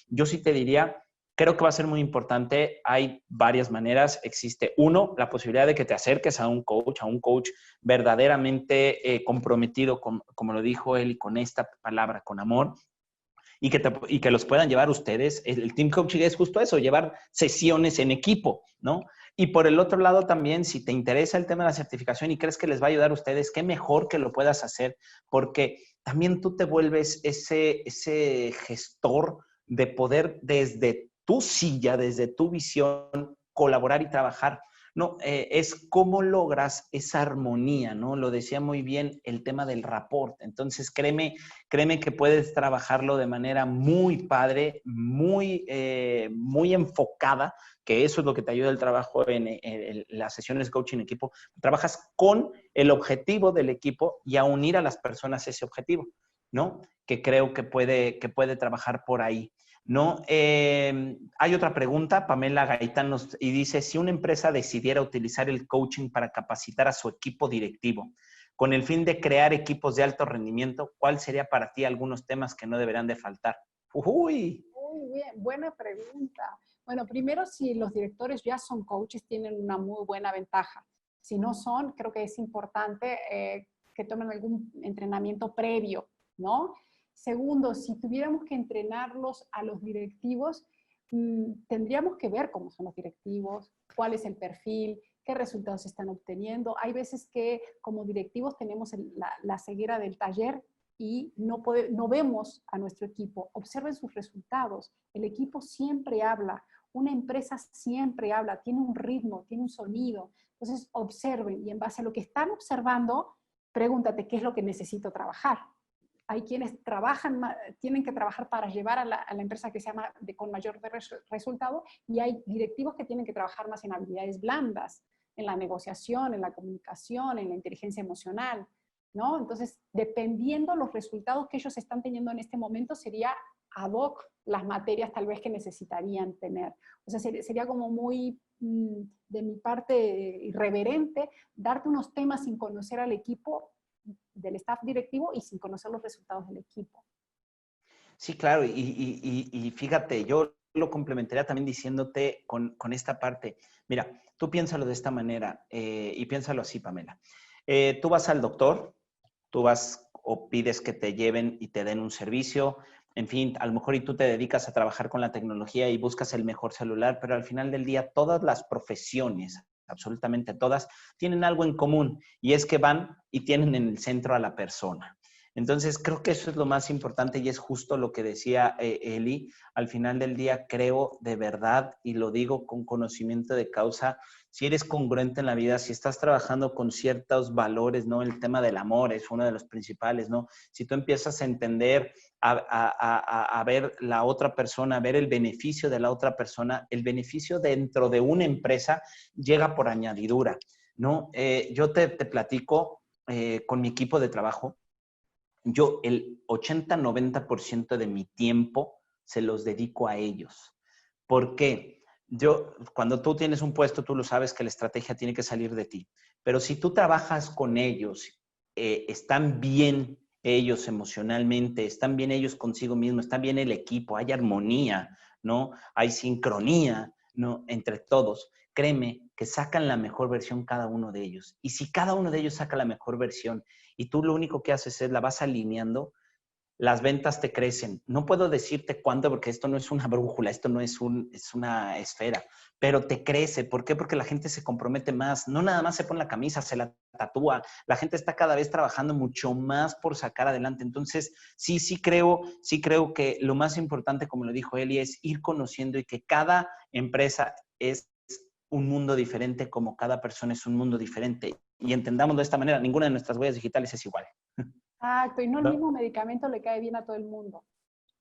yo sí te diría, creo que va a ser muy importante. Hay varias maneras. Existe, uno, la posibilidad de que te acerques a un coach verdaderamente comprometido, como lo dijo él, y con esta palabra, con amor, y que los puedan llevar ustedes. El team coaching es justo eso, llevar sesiones en equipo, ¿no? Y por el otro lado también, si te interesa el tema de la certificación y crees que les va a ayudar a ustedes, qué mejor que lo puedas hacer, porque también tú te vuelves ese gestor de poder desde tu silla, desde tu visión, colaborar y trabajar. No, es cómo logras esa armonía, ¿no? Lo decía muy bien el tema del rapport. Entonces, créeme que puedes trabajarlo de manera muy padre, muy enfocada, que eso es lo que te ayuda el trabajo en las sesiones de coaching en equipo. Trabajas con el objetivo del equipo y a unir a las personas ese objetivo, ¿no? Que creo que puede trabajar por ahí. ¿No? Hay otra pregunta, Pamela Gaitán y dice, si una empresa decidiera utilizar el coaching para capacitar a su equipo directivo con el fin de crear equipos de alto rendimiento, ¿cuál sería para ti algunos temas que no deberán de faltar? Uy. Muy bien, buena pregunta. Bueno, primero, si los directores ya son coaches, tienen una muy buena ventaja. Si no son, creo que es importante que tomen algún entrenamiento previo, ¿no? Segundo, si tuviéramos que entrenarlos a los directivos, tendríamos que ver cómo son los directivos, cuál es el perfil, qué resultados están obteniendo. Hay veces que como directivos tenemos la ceguera del taller y no vemos a nuestro equipo. Observen sus resultados. El equipo siempre habla, una empresa siempre habla, tiene un ritmo, tiene un sonido. Entonces observen y en base a lo que están observando, pregúntate qué es lo que necesito trabajar. Hay quienes tienen que trabajar para llevar a la empresa que sea con mayor resultado, y hay directivos que tienen que trabajar más en habilidades blandas, en la negociación, en la comunicación, en la inteligencia emocional, ¿no? Entonces, dependiendo los resultados que ellos están teniendo en este momento, sería ad hoc las materias tal vez que necesitarían tener. O sea, sería como muy, de mi parte, irreverente, darte unos temas sin conocer al equipo del staff directivo y sin conocer los resultados del equipo. Sí, claro, y fíjate, yo lo complementaría también diciéndote con esta parte. Mira, tú piénsalo de esta manera y piénsalo así, Pamela. Tú vas al doctor, tú vas o pides que te lleven y te den un servicio, en fin, a lo mejor y tú te dedicas a trabajar con la tecnología y buscas el mejor celular, pero al final del día todas las profesiones, absolutamente todas, tienen algo en común y es que van y tienen en el centro a la persona. Entonces, creo que eso es lo más importante y es justo lo que decía Eli. Al final del día, creo de verdad, y lo digo con conocimiento de causa, si eres congruente en la vida, si estás trabajando con ciertos valores, ¿no? El tema del amor es uno de los principales, ¿no? Si tú empiezas a entender, a ver la otra persona, a ver el beneficio de la otra persona, el beneficio dentro de una empresa llega por añadidura, ¿no? Yo te platico con mi equipo de trabajo. Yo el 80-90% de mi tiempo se los dedico a ellos. ¿Por qué? Cuando tú tienes un puesto, tú lo sabes que la estrategia tiene que salir de ti. Pero si tú trabajas con ellos, están bien ellos emocionalmente, están bien ellos consigo mismos, están bien el equipo, hay armonía, ¿no? Hay sincronía, ¿no? Entre todos. Créeme que sacan la mejor versión cada uno de ellos. Y si cada uno de ellos saca la mejor versión y tú lo único que haces es la vas alineando, las ventas te crecen. No puedo decirte cuándo porque esto no es una brújula, esto no es una esfera, pero te crece. ¿Por qué? Porque la gente se compromete más. No nada más se pone la camisa, se la tatúa. La gente está cada vez trabajando mucho más por sacar adelante. Entonces, sí creo que lo más importante, como lo dijo Eli, es ir conociendo y que cada empresa es un mundo diferente, como cada persona es un mundo diferente. Y entendámoslo de esta manera, ninguna de nuestras huellas digitales es igual. Exacto, y no el ¿No? mismo medicamento le cae bien a todo el mundo.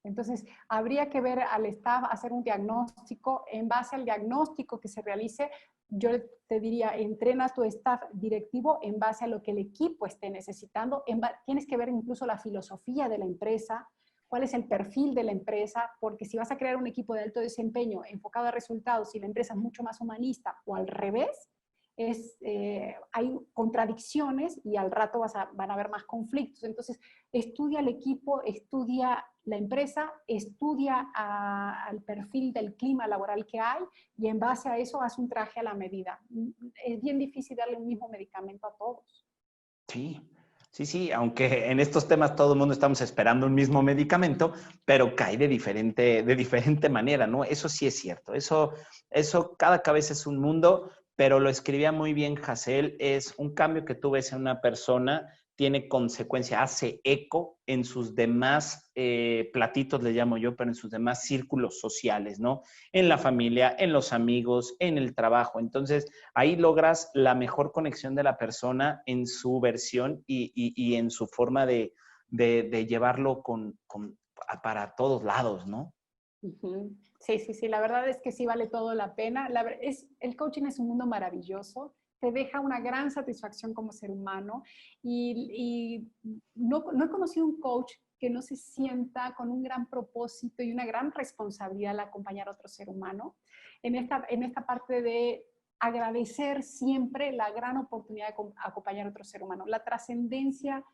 Entonces, habría que ver al staff, hacer un diagnóstico. En base al diagnóstico que se realice, yo te diría, entrena a tu staff directivo en base a lo que el equipo esté necesitando. Tienes que ver incluso la filosofía de la empresa, cuál es el perfil de la empresa, porque si vas a crear un equipo de alto desempeño enfocado a resultados y la empresa es mucho más humanista o al revés, hay contradicciones y al rato van a haber más conflictos. Entonces, estudia el equipo, estudia la empresa, estudia al perfil del clima laboral que hay y en base a eso hace un traje a la medida. Es bien difícil darle un mismo medicamento a todos. Sí, sí, sí, aunque en estos temas todo el mundo estamos esperando un mismo medicamento, pero cae de diferente manera, ¿no? Eso sí es cierto. Eso cada cabeza es un mundo, pero lo escribía muy bien Hassel, es un cambio que tú ves en una persona, tiene consecuencia, hace eco en sus demás platitos, le llamo yo, pero en sus demás círculos sociales, ¿no? En la familia, en los amigos, en el trabajo. Entonces, ahí logras la mejor conexión de la persona en su versión y en su forma de llevarlo para todos lados, ¿no? Ujú. Sí, sí, sí, la verdad es que sí vale todo la pena. El coaching es un mundo maravilloso, te deja una gran satisfacción como ser humano y no he conocido un coach que no se sienta con un gran propósito y una gran responsabilidad al acompañar a otro ser humano en esta parte de agradecer siempre la gran oportunidad de acompañar a otro ser humano, la trascendencia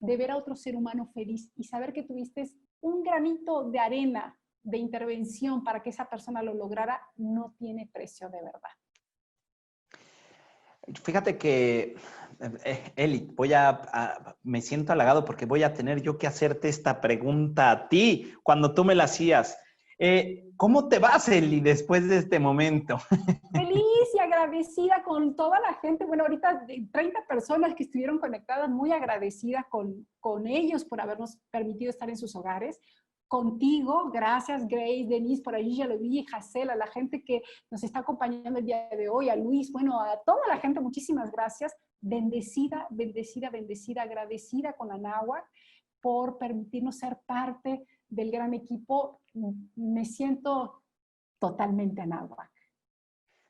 de ver a otro ser humano feliz y saber que tuviste un granito de arena de intervención para que esa persona lo lograra, no tiene precio de verdad. Fíjate que, Eli, me siento halagado porque voy a tener yo que hacerte esta pregunta a ti cuando tú me la hacías. ¿Cómo te vas, Eli, después de este momento? Feliz y agradecida con toda la gente. Bueno, ahorita 30 personas que estuvieron conectadas, muy agradecida con ellos por habernos permitido estar en sus hogares. Contigo, gracias Grace, Denise, por ahí ya lo vi, Hassel, a la gente que nos está acompañando el día de hoy, a Luis, bueno, a toda la gente, muchísimas gracias. Bendecida, bendecida, bendecida, agradecida con Anáhuac por permitirnos ser parte del gran equipo. Me siento totalmente Anáhuac.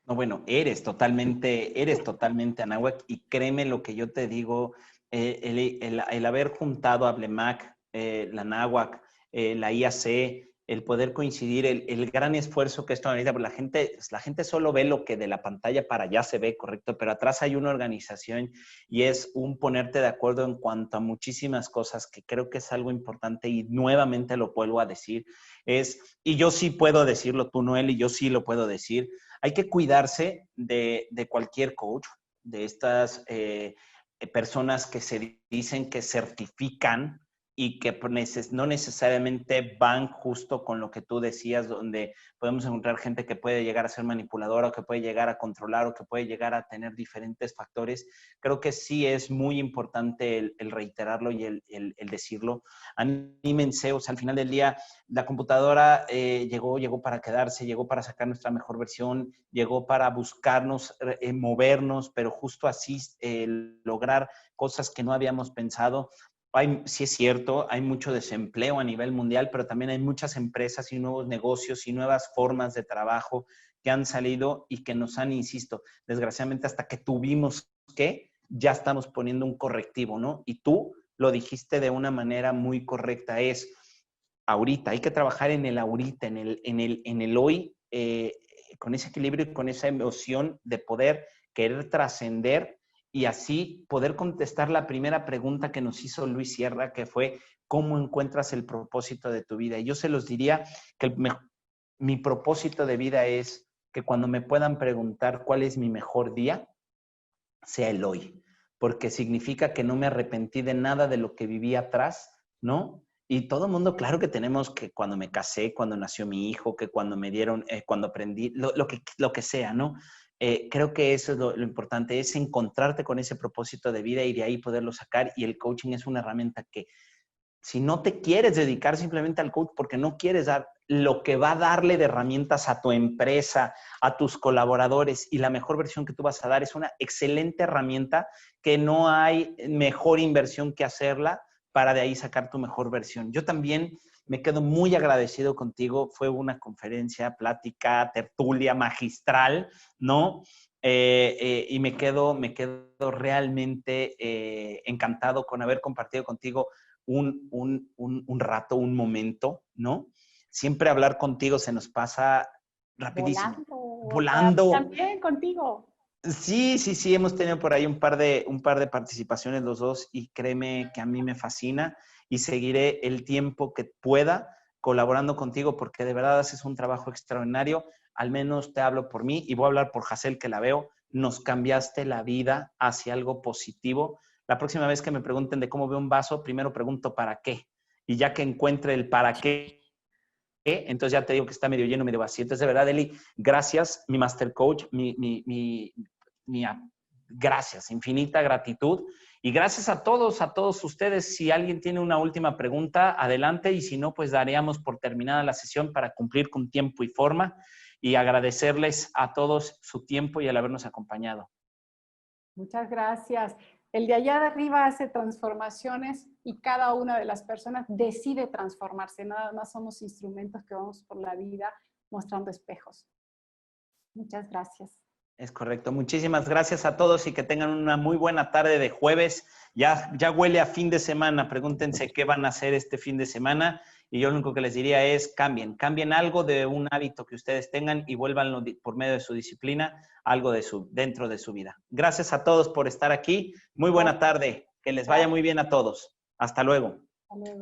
No, bueno, eres totalmente Anáhuac y créeme lo que yo te digo, el haber juntado a Blemac, la Anáhuac, la IAC, el poder coincidir, el gran esfuerzo que esto ahorita, la gente solo ve lo que de la pantalla para allá se ve, correcto, pero atrás hay una organización y es un ponerte de acuerdo en cuanto a muchísimas cosas que creo que es algo importante y nuevamente lo vuelvo a decir, y yo sí puedo decirlo, tú Noel, y yo sí lo puedo decir, hay que cuidarse de cualquier coach, de estas personas que se dicen que certifican y que no necesariamente van justo con lo que tú decías, donde podemos encontrar gente que puede llegar a ser manipuladora o que puede llegar a controlar o que puede llegar a tener diferentes factores. Creo que sí es muy importante el reiterarlo y el decirlo. Anímense, o sea, al final del día, la computadora llegó para quedarse, llegó para sacar nuestra mejor versión, llegó para buscarnos, movernos, pero justo así lograr cosas que no habíamos pensado. Sí es cierto, hay mucho desempleo a nivel mundial, pero también hay muchas empresas y nuevos negocios y nuevas formas de trabajo que han salido y que nos han, insisto, desgraciadamente hasta que tuvimos que, ya estamos poniendo un correctivo, ¿no? Y tú lo dijiste de una manera muy correcta, es ahorita, hay que trabajar en el ahorita, en el hoy, con ese equilibrio y con esa emoción de poder querer trascender y así poder contestar la primera pregunta que nos hizo Luis Sierra, que fue, ¿cómo encuentras el propósito de tu vida? Y yo se los diría que mi propósito de vida es que cuando me puedan preguntar cuál es mi mejor día, sea el hoy, porque significa que no me arrepentí de nada de lo que viví atrás, ¿no? Y todo el mundo, claro que tenemos que cuando me casé, cuando nació mi hijo, que cuando me dieron, cuando aprendí, lo que sea, ¿no? Creo que eso es lo importante, es encontrarte con ese propósito de vida y de ahí poderlo sacar. Y el coaching es una herramienta que si no te quieres dedicar simplemente al coach porque no quieres dar lo que va a darle de herramientas a tu empresa, a tus colaboradores y la mejor versión que tú vas a dar es una excelente herramienta que no hay mejor inversión que hacerla para de ahí sacar tu mejor versión. Yo también me quedo muy agradecido contigo. Fue una conferencia, plática, tertulia magistral, ¿no? Y me quedo realmente encantado con haber compartido contigo un rato, un momento, ¿no? Siempre hablar contigo se nos pasa rapidísimo, Volando. volando. También contigo. Sí, hemos tenido por ahí un par de participaciones los dos y créeme que a mí me fascina y seguiré el tiempo que pueda colaborando contigo porque de verdad haces un trabajo extraordinario. Al menos te hablo por mí y voy a hablar por Hazel que la veo. Nos cambiaste la vida hacia algo positivo. La próxima vez que me pregunten de cómo veo un vaso, primero pregunto para qué. Y ya que encuentre el para qué, entonces ya te digo que está medio lleno, medio vacío. Entonces, de verdad, Eli, gracias, mi Master Coach, mi gracias, infinita gratitud. Y gracias a todos ustedes. Si alguien tiene una última pregunta, adelante. Y si no, pues daríamos por terminada la sesión para cumplir con tiempo y forma. Y agradecerles a todos su tiempo y el habernos acompañado. Muchas gracias. El de allá de arriba hace transformaciones y cada una de las personas decide transformarse. Nada más somos instrumentos que vamos por la vida mostrando espejos. Muchas gracias. Es correcto. Muchísimas gracias a todos y que tengan una muy buena tarde de jueves. Ya huele a fin de semana. Pregúntense qué van a hacer este fin de semana. Y yo lo único que les diría es cambien algo de un hábito que ustedes tengan y vuélvanlo por medio de su disciplina, algo dentro de su vida. Gracias a todos por estar aquí. Muy buena tarde. Que les vaya muy bien a todos. Hasta luego. Hasta luego.